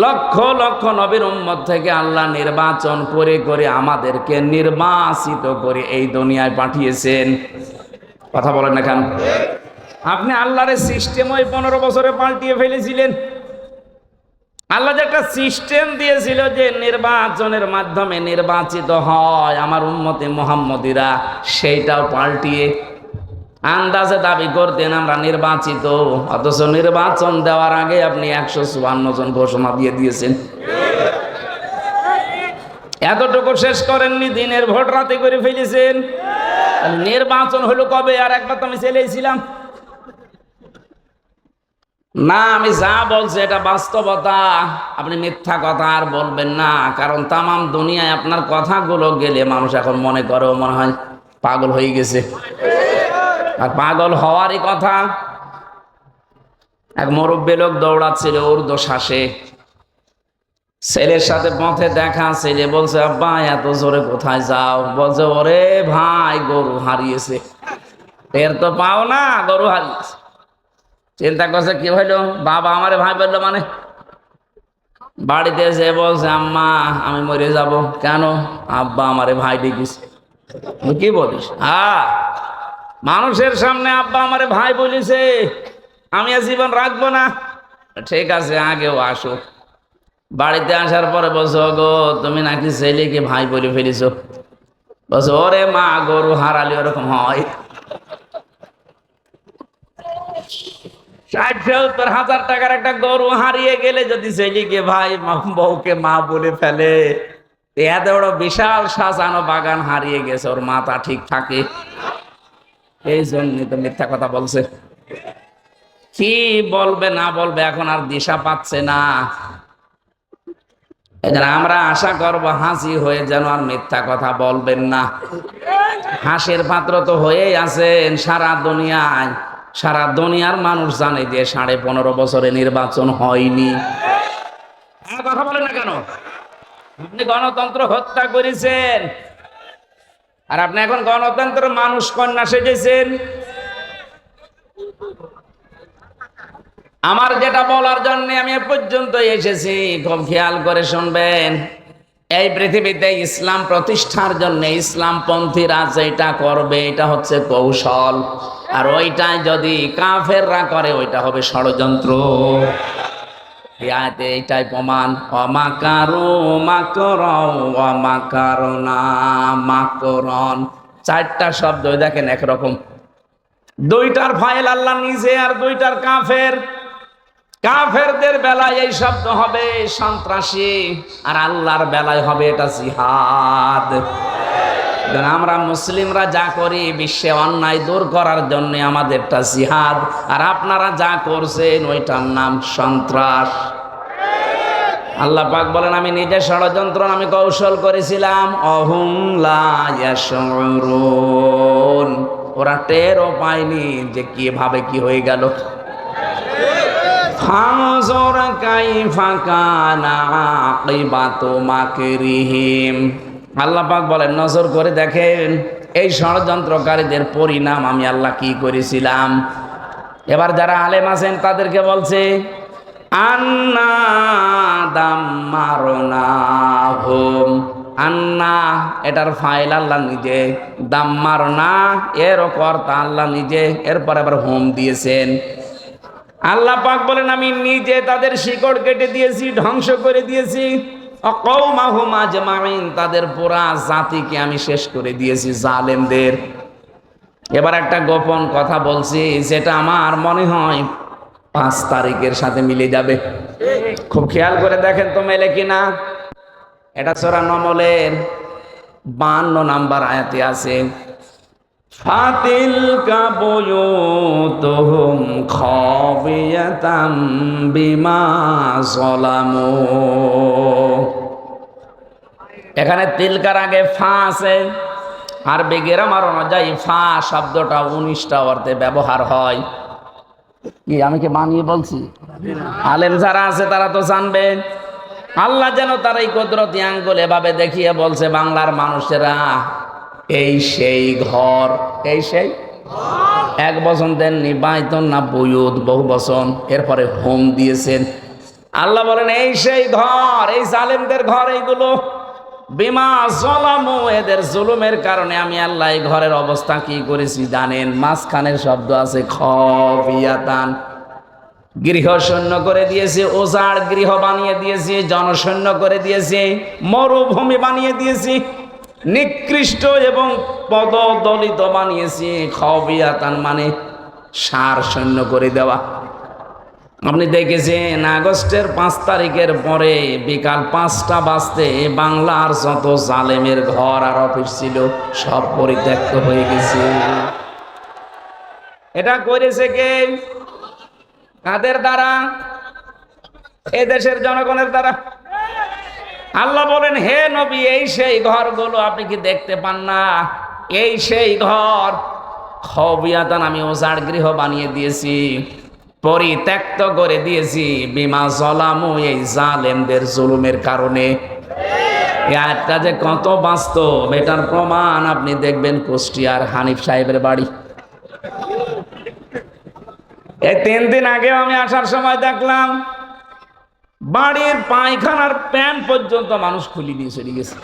লক্ষ লক্ষ নবীর উম্মত থেকে আল্লাহ নির্বাচন করে করে আমাদেরকে নির্বাচিত করে এই দুনিয়ায় পাঠিয়েছেন। কথা বলেন না কেন? আপনি আল্লাহর সিস্টেম ওই 15 বছরে পাল্টিয়ে ফেলেছিলেন। আল্লাহ যে একটা সিস্টেম দিয়েছিল যে নির্বাচনের মাধ্যমে নির্বাচিত হয় আমার উম্মতে মুহাম্মদীরা, সেইটাও পাল্টিয়ে আন্দাজে দাবি করতেন আমরা নির্বাচিত, অথচ নির্বাচন দেওয়ার আগে আপনি 154 জন ঘোষণা দিয়ে দিয়েছেন। এতটুকু শেষ করেননি, দিনের ভোট রাতে করে ফেলেছেন। নির্বাচন হলো কবে? আর একবার তো আমি চলেছিলাম না। আমি যা বলছি এটা বাস্তবতা, আপনি মিথ্যা কথা আর বলবেন না। কারণ তামাম দুনিয়ায় আপনার কথাগুলো গেলে মানুষ এখন মনে করে মনে হয় পাগল হয়ে গেছে। আর পাগল হওয়ারই কথা। এক মুরব্বী লোক দৌড়াচ্ছিল উর্দু শ্বাসে, ছেলের সাথে পথে দেখা, ছেলে বলছে আব্বা এত জোরে কোথায় যাও? বলছে ওরে ভাই গরু হারিয়েছে। এর তো পাও না, গরু হারিয়েছে। চিন্তা করছে কি হইলো, বাবা আমারে ভাই বললো মানে? বাড়িতে এসে বলছে আম্মা আমি মরে যাব। কেন? আব্বা আমারে ভাই ডেকেছে। কি বলিস? মানুষের সামনে আব্বা আমারে ভাই বলিছে, আমি আর জীবন রাখবো না। ঠিক আছে আগেও আসো। বাড়িতে আসার পরে বলছো গো তুমি নাকি ছেলেকে ভাই বলে ফেলিস। বলছো ওরে মা গরু হারালে ওরকম হয়। 60-70 টাকার একটা গরু হারিয়ে গেলে যদি ছেলেকে ভাই বউকে মা বলে ফেলে, এত বড় বিশাল সাজানো বাগান হারিয়ে গেছে, ওর মাথা ঠিক থাকে? এই জন্যই তো মিথ্যা কথা বলছে। কি বলবে না বলবে এখন আর দিশা পাচ্ছে না। আমরা আশা করবো হাসি হয়ে যেন আর মিথ্যা কথা বলবেন না। হাসির পাত্র তো হয়েই আছেন সারা দুনিয়ায়। সারা দুনিয়ার মানুষ জানে যে 15.5 বছরে নির্বাচন হয়নি। কথা বলেন না কেন? আপনি গণতন্ত্র হত্যা করেছেন, আর আপনি এখন গণতন্ত্র মানুষ কন্যা সেজেছেন। আমার যেটা বলার জন্য আমি এ পর্যন্ত এসেছি, খুব খেয়াল করে শুনবেন। এই পৃথিবীতে ইসলাম প্রতিষ্ঠার জন্য ইসলামপন্থীরা যেটা করবে এটা হচ্ছে কৌশল, আর ওইটাই যদি কাফেররা করে ওইটা হবে ষড়যন্ত্র। এইটাই প্রমাণ। অমাকারু মাকরাও অমাকারনা মাকরন, 4টা শব্দ দেখেন একরকম। 2টার ফাইল আল্লাহ নিজে আর 2টার কাফের। কাফেরদের বেলায় এই শব্দ হবে সন্ত্রাসী, আর আল্লাহর বেলায় হবে এটা জিহাদ। আমরা মুসলিমরা যা করি বিশ্বে অন্যায় দূর করার জন্য আমাদেরটা জিহাদ, আর আপনারা যা করছেন ওইটার নাম সন্ত্রাস। আল্লাহ পাক বলেন আমি নিজে ষড়যন্ত্র আমি কৌশল করেছিলাম। অহুম লা ইয়াশউরুন, ওরা টেরও পায়নি যে কিভাবে কি হয়ে গেল। ফানজুর কাইফা কানা আকিবাতু মাকরিহিম। আল্লাহ পাক বলেন, নজর করে দেখেন এই ষড়যন্ত্রকারীদের পরিণাম আমি আল্লাহ কি করেছিলাম। এবার যারা আলেম আছেন তাদেরকে বলছে আন্না দাম্মারনাহুম। আন্না এটার ফাইল আল্লাহ নিজে, দাম্মারনা এর কর্তা আল্লাহ নিজে, এরপর আবার হোম দিয়েছেন। আল্লাহ পাক বলেন আমি নিজে তাদের শিকড় কেটে দিয়েছি, ধ্বংস করে দিয়েছি। কওমাহুম আজমাইন, তাদের পুরা জাতিকে আমি শেষ করে দিয়েছি, জালেমদের। এবার একটা গোপন কথা বলছি, যেটা আমার মনে হয় 5 তারিখের সাথে মিলে যাবে। খুব খেয়াল করে দেখেন তো মেলে কিনা। এটা সূরা নমলের 52 নাম্বার আয়াতে আছে, ফাতিলকা বুয়ুতুহুম খাবিয়াতাম বিমা যালামু। এখানে তিলকার আগে ফা আছে। আরবি গ্রামার অনুযায়ী ফা শব্দটা 19টা অর্থে ব্যবহার হয়। কি আমি কি বানিয়ে বলছি? আলেম যারা আছে তারা তো জানবেন। আল্লাহ যেন তার এই কুদরতি আঙ্গুল এভাবে দেখিয়ে বলছে, বাংলার মানুষেরা এই সেই ঘর, এই সেই 1 বচন দেননি, বাইতুন না বুয়ুত, বহু বচন, এরপরে হোম দিয়েছেন। আল্লাহ বলেন এই সেই ঘর, এই জালেমদের ঘর এইগুলো। বিমা যালামু, এদের জুলুমের কারণে আমি আল্লাহ এই ঘরের অবস্থা কি করেছি জানেন? মাঝখানের শব্দ আছে খাবিয়াতান, গৃহ শূন্য করে দিয়েছে, ওজাড় গৃহ বানিয়ে দিয়েছে, জনশূন্য করে দিয়েছে, মরুভূমি বানিয়ে দিয়েছি, নিকৃষ্ট এবং পদদলিত বানিয়েছি। খাবিয়াতান মানে সার শূন্য করে দেওয়া। আপনি দেখেছেন আগস্টের 5 তারিখের পরে বিকাল 5টা বাজতে বাংলার যত জালেমের ঘর আর অফিস ছিল সব পরিত্যক্ত হয়ে গেছে। এটা করেছে কে? কাদের দ্বারা? এ দেশের জনগণের দ্বারা। আল্লাহ বলেন হে নবী এই সেই ঘরগুলো আপনি কি দেখতে পান না? এই সেই ঘর। খাবিয়াতান, আমি ওজাড় গৃহ বানিয়ে দিয়েছি, পরিত্যক্ত করে দিয়েছি। বিমা যালামু, এই জালেমদের জুলুমের কারণে। এই আয়াতটা যে কত বাস্তব এটার প্রমাণ আপনি দেখবেন কুষ্টিয়ার হানিফ সাহেবের বাড়ি। এই 3 দিন আগেও আমি আসার সময় দেখলাম বাড়ির পায়খানার প্যান পর্যন্ত মানুষ খুলে দিয়ে চলে গেছে।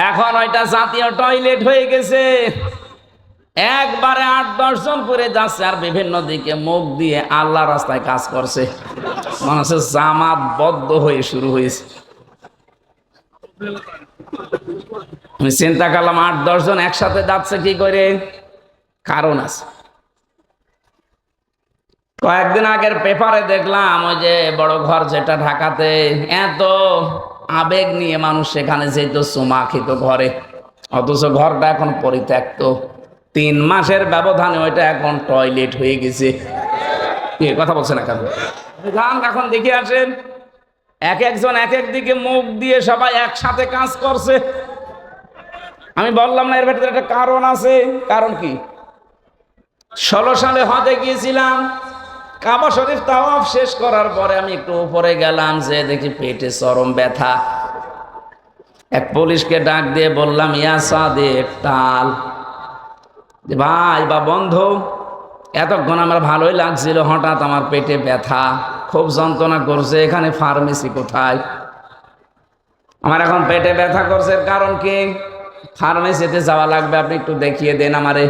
এখন ওইটা জাতীয় টয়লেট হয়ে গেছে। একবারে 8-10 জন করে যাচ্ছে আর বিভিন্ন দিকে মুখ দিয়ে আল্লাহ রাস্তায় কাজ করছে। মানুষের জামাত বদ্ধ হয়ে শুরু হয়েছে। আমি চিন্তা করলাম 8-10 জন একসাথে যাচ্ছে কি করে? কারণ আছে। কয়েকদিন আগের পেপারে দেখলাম ওই যে বড় ঘর যেটা ঢাকাতে, এত আবেগ নিয়ে মানুষ সেখানে যেত চুমা খেত ঘরে, অথচ ঘরটা এখন পরিত্যক্ত। 3 মাসের ব্যবধানে ওইটা এখন টয়লেট হয়ে গেছে। কথা বলছে না কেন? গান এখন দেখে আসেন, এক একজন এক এক দিকে মুখ দিয়ে সবাই একসাথে কাজ করছে। আমি বললাম না এর ভেতরে একটা কারণ আছে। কারণ কি? 16 সালে হজে গিয়েছিলাম, কাবা শরীফ তাওয়াফ শেষ করার পরে আমি একটু উপরে গেলাম, যে দেখি পেটে চরম ব্যথা। এক পুলিশকে ডাক দিয়ে বললাম, ইয়া সাদেক টাল, ভাই বা বন্ধু, এতক্ষণ আমার ভালোই লাগছিল, হঠাৎ আমার পেটে ব্যথা, খুব যন্ত্রণা করছে, এখানে ফার্মেসি কোথায়? আমার এখন পেটে ব্যথা করছে, কারণ কি? ফার্মেসিতে যাওয়া লাগবে, আপনি একটু দেখিয়ে দেন আমারে।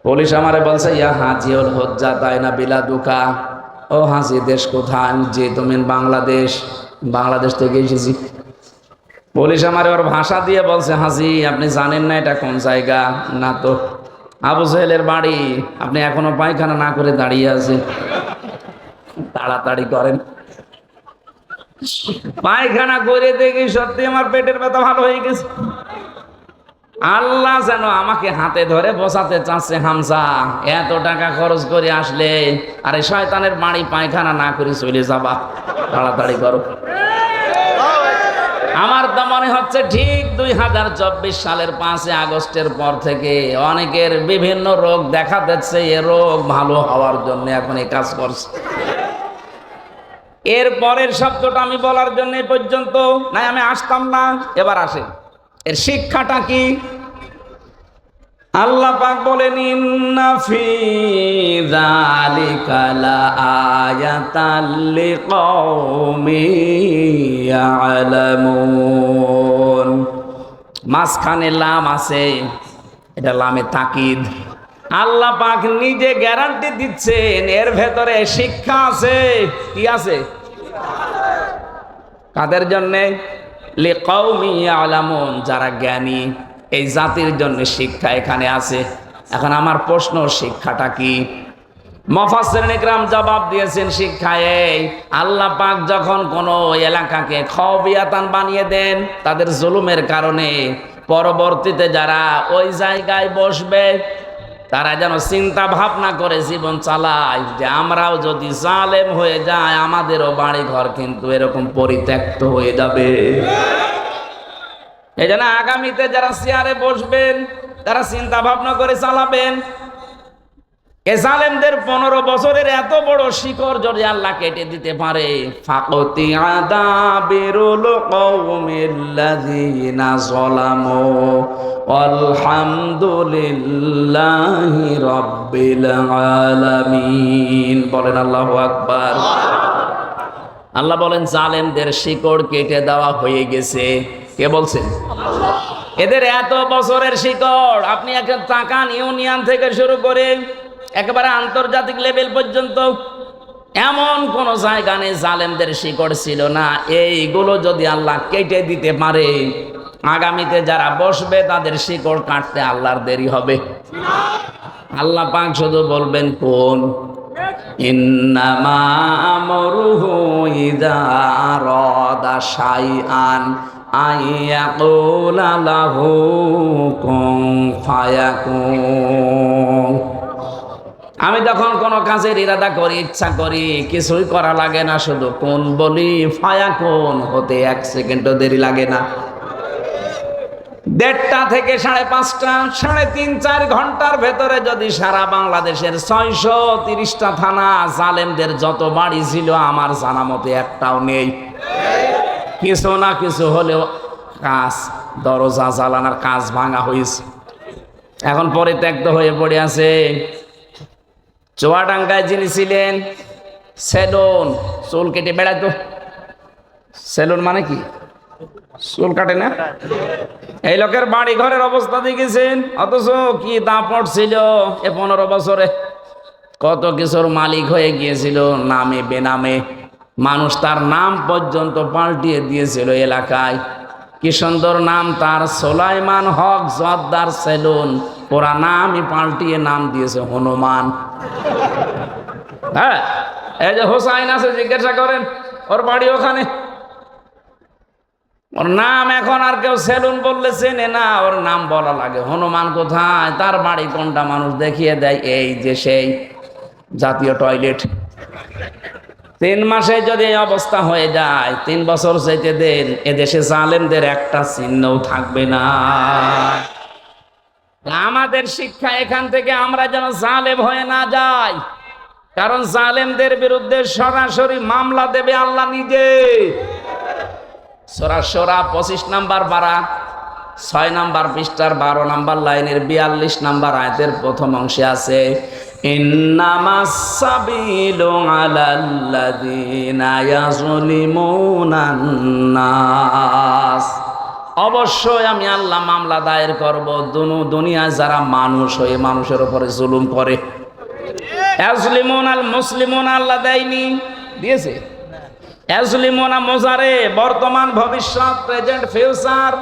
পুলিশ আমারে বলছে, ইয়া হাজিউল হজ্জা তাই না বিলাদুকা, ও হাজি দেশ কোথায়? যে তুমি বাংলাদেশ। বাংলাদেশ থেকে এসেছি। পুলিশ আমারে ওর ভাষা দিয়ে বলছে, হাজি আপনি জানেন না এটা কোন জায়গা? না তো। আবু জেহেলের বাড়ি, আপনি এখনো পায়খানা না করে দাঁড়িয়ে আছেন, তাড়াতাড়ি করেন। পায়খানা করে দেখি সত্যি আমার পেটের ব্যথা ভালো হয়ে গেছে। আল্লাহ যেন আমাকে হাতে ধরে বসাতে চাচ্ছে, হামজা এত টাকা খরচ করে আসলে আরে শয়তানের বাড়ি পায়খানা না করে চলে যাবা, তাড়াতাড়ি করো। আমার তো মনে হচ্ছে ঠিক 2024 সালের 5 আগস্টের পর থেকে অনেকের বিভিন্ন রোগ দেখা দিচ্ছে, এ রোগ ভালো হওয়ার জন্য এখন এই কাজ করছে। এর পরের শব্দটা আমি বলার জন্য এই পর্যন্ত নাই, আমি আসতাম না, এবার আসে। এর শিক্ষাটা কি? আল্লাহ পাক বলেন, ইন্না ফি যালিকা লাআয়াতাল লিকাওমিন ইয়ালামুন। মাঝখানে লাম আছে, এটা লামে তাকিদ। আল্লাহ পাক নিজে গ্যারান্টি দিচ্ছেন এর ভেতরে শিক্ষা আছে। কি আছে? কাদের জন্যে? লিকাওমিন ইয়ালামুন, যারা জ্ঞানী, এই জাতির জন্য শিক্ষা এখানে আছে। এখন আমার প্রশ্ন, শিক্ষাটা কি? মুফাসসিরিন ইকরাম জবাব দিয়েছেন, শিক্ষা এই, আল্লাহ পাক যখন কোনো এলাকাকে খাওয়াবিয়াতান বানিয়ে দেন তাদের জুলুমের কারণে, পরবর্তীতে যারা ওই জায়গায় বসবে তারা যেন চিন্তা ভাবনা করে জীবন চালায় যে আমরাও যদি জালেম হয়ে যায় আমাদেরও বাড়ি ঘর কিন্তু এরকম পরিত্যক্ত হয়ে যাবে। এই জন্য আগামীতে যারা চেয়ারে বসবেন তারা চিন্তা ভাবনা করে চালাবেন। এ জালেমদের 15 বছরের এত বড় শিকড় যদি আল্লাহ কেটে দিতে পারে, ফাকতি আদাবিরুল কওমিল্লাযিনা যালামু আলহামদুলিল্লাহি রাব্বিল আলামিন। বলেন আল্লাহু আকবার। আল্লাহ বলেন জালেমদের শিকড় কেটে দেওয়া হয়ে গেছে। কে বলছেন? এদের এত বছরের শিকড়, আপনি একটা তাকান ইউনিয়ন থেকে শুরু করে একেবারে আন্তর্জাতিক লেভেল পর্যন্ত এমন কোন জায়গা নেই জালেমদের শিকড় ছিল না। এইগুলো যদি আল্লাহ কেটে দিতে পারে, আগামীতে যারা বসবে তাদের শিকড় কাটতে আল্লাহর দেরি হবে। আল্লাহ পাক শুধু বলবেন কোন, ইন্নামা আমরুহু ইযা আরাদা শাইআন আইয়াকুলা লাহু কুন ফায়াকুন। আমি যখন কোনো কাজের ইরাদা করি, ইচ্ছা করি, কিছুই করা লাগে না, শুধু কোন বলি, ফায়াকুন হতে 1 সেকেন্ডও দেরি লাগে না। 1:30 থেকে 5:30, 3.5-4 ঘন্টার ভেতরে যদি সারা বাংলাদেশের 630টা থানা জালেমদের যত বাড়ি ছিল আমার জানা মতে একটাও নেই, কিছু না কিছু হলেও কাজ, দরজা জ্বালানোর কাজ ভাঙা হয়েছে, এখন পরিত্যক্ত হয়ে পড়ে আছে। চুয়াডাঙ্গায় যিনি ছিলেন, সেলুন, চুল কেটে বেড়াতো। সেলুন মানে কি? চুল কাটে না? এই লোকের বাড়ি ঘরের অবস্থা দেখেছেন? অথচ কি দাপট ছিল এ 15 বছরে, কত কিছুর মালিক হয়ে গিয়েছিল নামে বেনামে। মানুষ তার নাম পর্যন্ত পাল্টিয়ে দিয়েছিল এলাকায়। কি সুন্দর নাম তার, সোলাইমান হক জোয়ারদার সেলুন, ওরা নামই পাল্টিয়ে নাম দিয়েছে হনুমান। হ্যাঁ, এই যে হোসাইন আছে, জিজ্ঞাসা করেন, ওর বাড়ি ওখানে। ওর নাম এখন আর কেউ সেলুন বললে চেনে না, ওর নাম বলা লাগে। হনুমান কোথায়, তার বাড়ি কোনটা মানুষ দেখিয়ে দেয়, এই যে সেই জাতীয় টয়লেট। 3 মাসে যদি এই অবস্থা হয়ে যায়, 3 বছর যেতে দেন, এদেশে জালেমদের একটা চিহ্নও থাকবে না। আমাদের শিক্ষা এখান থেকে, আমরা যেন জালেম হয়ে না যাই, কারণ জালেমদের বিরুদ্ধে সরাসরি মামলা দেবে আল্লাহ নিজে। সূরা শুরা 25 নম্বর পারা 6 নম্বর পৃষ্ঠার 12 নম্বর লাইনের 42 নম্বর আয়াতের প্রথম অংশে আছে, ইন্নামাস সাবিলু আলাল্লাযিনা ইয়াযলিমুনান নাস। অবশ্যই আমি আল্লাহ মামলা দায়ের করব দুনিয়ায় যারা মানুষ হয়ে মানুষের উপরে জুলুম করে। ইয়াযলিমুন আল মুসলিমুন আল্লাহ দেয়নি, দিয়েছে। ইয়াযলিমুনা মোজারে, বর্তমান ভবিষ্যৎ, প্রেজেন্ট ফিউচার।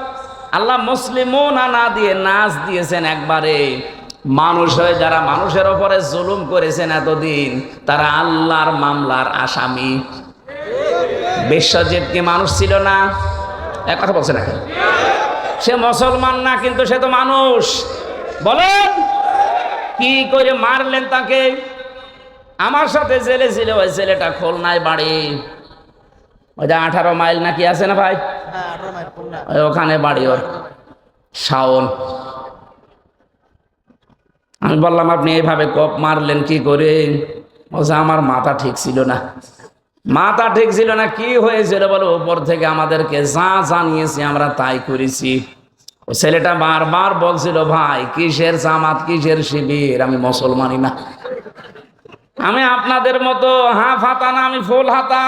আল্লাহ মুসলিমুনা না দিয়ে নাস দিয়েছেন একবারে। মানুষ হয়ে যারা মানুষের উপরে জুলুম করেছেন এতদিন, তারা আল্লাহর মামলার আসামি। বিশ্বজিৎ কি মানুষ ছিল না? এক কথা বলছে না, সে মুসলমান না কিন্তু সে তো মানুষ। বলেন কি করে মারলেন তাকে? আমার সাথে জেলে ছিল ওই ছেলেটা, খুলনায় বাড়ি, ওই যে 18 মাইল নাকি আছে না ভাই, ওখানে বাড়ি ওর শাওন। আমি বললাম আপনি এইভাবে কোপ মারলেন কি করে? বলছে আমার মাথা ঠিক ছিল না। মাথা ঠিক ছিল না, কি হয়েছিল বলো? উপর থেকে আমাদেরকে যা জানিয়েছে আমরা তাই করেছি। ও ছেলেটা বারবার বলছিল ভাই কিসের জামাত কিসের শিবির, আমি মুসলমানই না, আমি আপনাদের মতো হাফ হাতা না, আমি ফুল হাতা।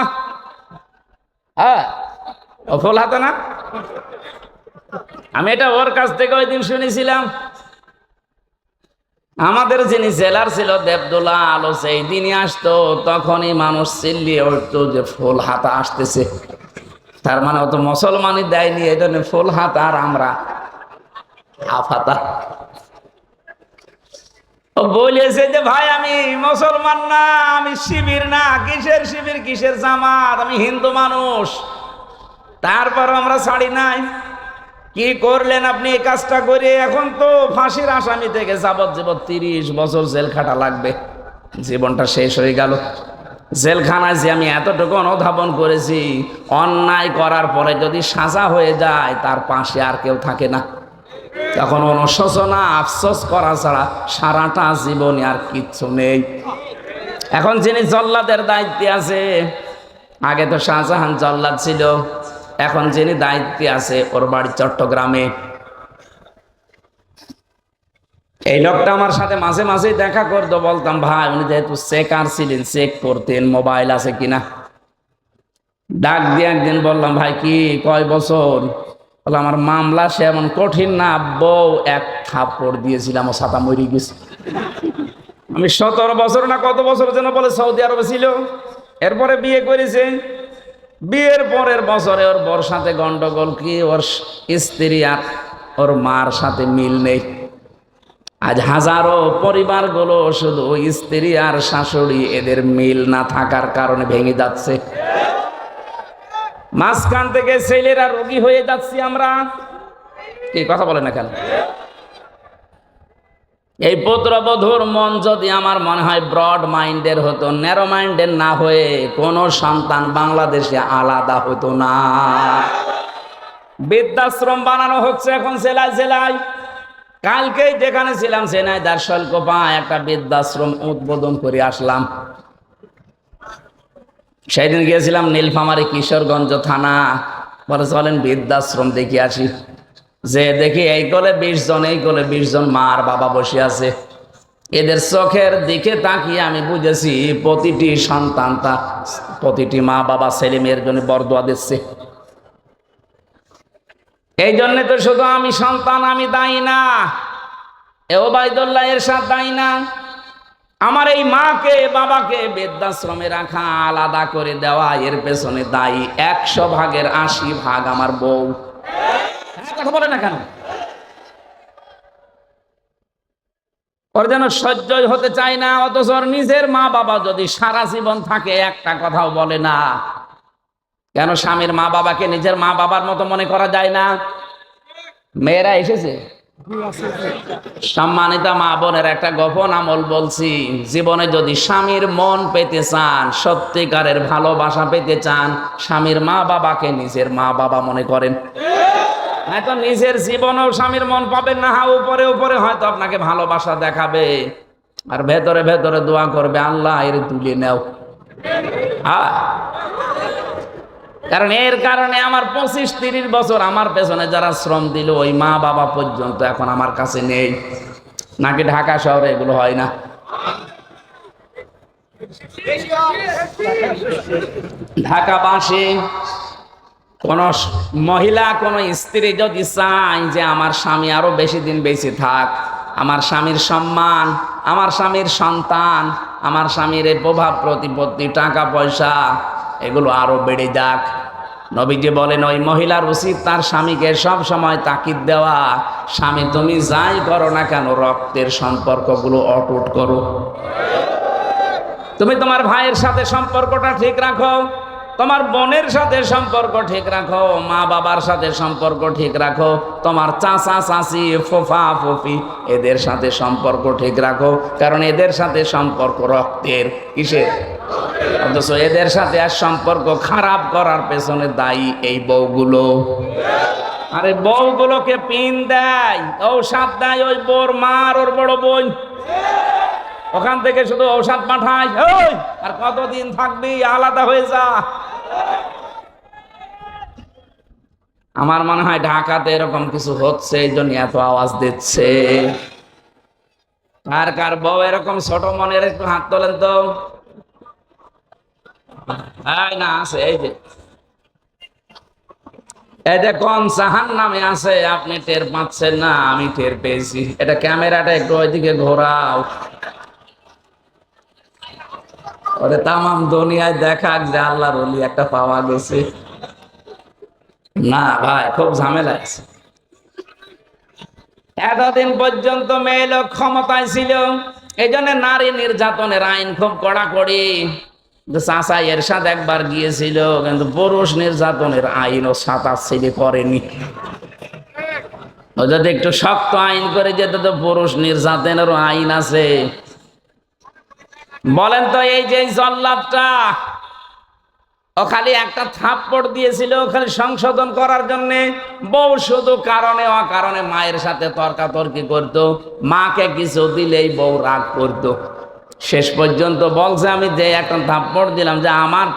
হ্যাঁ ও ফুল হাতা না, আমি এটা ওর কাছ থেকে ওই দিন শুনেছিলাম। আমাদের যিনি জেলার ছিল দেবদুল্লাহ আলো, সেই দিনই আসতো, তখনই মানুষ চিল্লিয়ে উঠতো যে ফুল হাতা আসতেছে। তার মানে ও তো মুসলমানই দেয়নি, এই জন্য ফুল হাতা আর আমরা হাফ হাতা। ও বলেছে যে ভাই আমি মুসলমান না, আমি শিবির না। কিসের শিবির কিসের জামাত, আমি হিন্দু মানুষ। তারপর আমরা ছাড়ি নাই। কি করলেন আপনি এই কাজটা করে? এখন তো ফাঁসির আসামি থেকে যাবজ্জীবন 30 বছর জেল খাটা লাগবে। জীবনটা শেষ হয়ে গেল জেলখানায়। যে আমি এতটুকু অনুধাবন করেছি, অন্যায় করার পরে যদি সাজা হয়ে যায় তার পাশে আর কেউ থাকে না, তখন অনুশোচনা আফসোস করা ছাড়া সারাটা জীবনে আর কিচ্ছু নেই। এখন যিনি জল্লাদের দায়িত্বে আছে, আগে তো শাহজাহান জল্লাদ ছিল, এখন যিনি দায়িত্বে আছে ওর বাড়ি চট্টগ্রামে। এই লোকটা আমার সাথে মাঝে মাঝে দেখা করতো, বলতাম ভাই উনি যেহেতু চেকার ছিলেন, চেক করতেন মোবাইল আছে কিনা। ডাক দিয়ে একদিন বললাম ভাই কি কয় বছর? বলে আমার মামলা সে এমন কঠিন না, বউ এক থাপ্পড় দিয়েছিলাম, ও ছাতা মরি গেছে। আমি 17 বছর না কত বছর যেন বলে সৌদি আরবে ছিল, এরপরে বিয়ে করেছে। বিয়ের পরের বছরে ওর বর সাথে গন্ডগোল, কি ওর স্ত্রী আর ওর মার সাথে মিল নেই। আজ হাজারো পরিবারগুলো শুধু স্ত্রী আর শাশুড়ি এদের মিল না থাকার কারণে ভেঙে যাচ্ছে। মাঝখান থেকে ছেলেরা রোগী হয়ে যাচ্ছি আমরা। কি কথা বলেন না কেন? এই পুত্রবধূর মন যদি আমার মনে হয় ব্রড মাইন্ডের হতো, ন্যারো মাইন্ডের না হয়ে কোনো সন্তান বাংলাদেশে আলাদা হতো না। বৃদ্ধাশ্রম বানানো হচ্ছে এখন জেলায় জেলায়। কালকেই যেখানে ছিলাম ঝিনাইদহ শৈলকুপা একটা বৃদ্ধাশ্রম উদ্বোধন করে আসলাম। সেদিন গিয়েছিলাম নীলফামারী কিশোরগঞ্জ থানা, বলে চলেন বৃদ্ধাশ্রম দেখে আসি। যে দেখি এই কোলে 20 জন, এই কোলে 20 জন মা আর বাবা বসে আছে। এদের চোখের দিকে তাকিয়ে আমি বুঝেছি প্রতিটি সন্তান তা প্রতিটি মা বাবা ছেলে মেয়ের জন্য বরদোয়া দিচ্ছে। এই জন্য তো শুধু আমি সন্তান আমি দায়ী না, এ ওবায়দুল্লাহ এরশাদ দায়ী না। আমার এই মাকে বাবাকে বৃদ্ধাশ্রমে রাখা, আলাদা করে দেওয়া, এর পেছনে দায়ী 100 ভাগের 80 ভাগ আমার বউ। কথা বলে না কেন? ওর যেন সহ্যই হতে চায় না, অথচ ওর নিজের মা বাবা যদি সারা জীবন থাকে একটা কথাও বলে না। কেন স্বামীর মা বাবাকে নিজের মা বাবার মতো মনে করা যায় না? মেয়েরা এসেছে। সম্মানিতা মা বোনের একটা গোপন আমল বলছি, জীবনে যদি স্বামীর মন পেতে চান, সত্যিকারের ভালোবাসা পেতে চান, স্বামীর মা বাবাকে নিজের মা বাবা মনে করেন। হয়তো নিজের জীবনেও স্বামীর মন পাবেন না, উপরে উপরে হয়তো আপনাকে ভালোবাসা দেখাবে, আর ভেতরে ভেতরে দোয়া করবে আল্লাহ এর তুলে নেও। কারণ এর কারণে আমার 25-30 বছর আমার পেছনে যারা শ্রম দিল, ওই মা বাবা পর্যন্ত এখন আমার কাছে নেই। নাকি ঢাকা শহরে এগুলো হয় না? ঢাকাবাসী কোন মহিলা কোন স্ত্রী যদি চায় যে আমার স্বামী আরো বেশি দিন বেঁচে থাক, আমার স্বামীর সম্মান, আমার স্বামীর সন্তান, আমার স্বামীর প্রভাব প্রতিপত্তি, টাকা পয়সা এগুলো আরো বেড়ে যাক, নবীজি বলেন ওই মহিলার উচিত তার স্বামীকে সব সময় তাকিদ দেওয়া, স্বামী তুমি যাই করো না কেন রক্তের সম্পর্কগুলো অটুট করো। তুমি তোমার ভাইয়ের সাথে সম্পর্কটা ঠিক রাখো, তোমার বোনের সাথে সম্পর্ক ঠিক রাখো, মা বাবার সাথে সম্পর্ক ঠিক রাখো, তোমার চাচা চাচি ফুফা ফুফি এদের সাথে সম্পর্ক ঠিক রাখো, কারণ এদের সাথে সম্পর্ক রক্তের। কিসের? অথচ এদের সাথে আর সম্পর্ক খারাপ করার পেছনে দায়ী এই বউগুলো। আরে বউগুলোকে পিন দেয়, ঔষধ দেয় ওই বোর মার, ওর বড় বোন, ওখান থেকে শুধু ঔষধ পাঠায়। ওই আর কতদিন থাকবি, আলাদা হয়ে যা। আমার মনে হয় ঢাকাতে এরকম কিছু হচ্ছে, এই জন্য এত আওয়াজ দিচ্ছে। কার কার বউ এরকম ছোট মনের, একটু হাত তোলেন তো। এই না আছে, এই যে কোন জাহান্নামে আছে আপনি টের পাচ্ছেন না, আমি টের পেয়েছি। এটা ক্যামেরাটা একটু ওইদিকে ঘোরাও, ওরে তামাম দুনিয়ায় দেখাক যে আল্লাহর ওলি একটা পাওয়া গেছে। না ভাই, খুব ঝামেলা আছে। এতদিন পর্যন্ত মেয়ে লোক ক্ষমতায় ছিল, এই জন্য নারী নির্যাতনের আইন খুব কড়াকড়ি। চাচা এরশাদ একবার গিয়েছিল, কিন্তু পুরুষ নির্যাতনের আইন ও সাতা ছেলে করেনি। ও যদি একটু শক্ত আইন করে যেত তো পুরুষ নির্যাতনেরও আইন আছে। বলেন তো, এই যে জল্লাদটা, ও খালি একটা থাপ্পড় দিয়েছিল খালি সংশোধন করার জন্য। বউ শুধু কারণে অকারণে মায়ের সাথে তর্কাতর্কি করতো, মাকে কিছু দিলেই বউ রাগ করতো। শেষ পর্যন্ত বলছে, আমি যে একটা থাপ্পড় দিলাম, যে আমার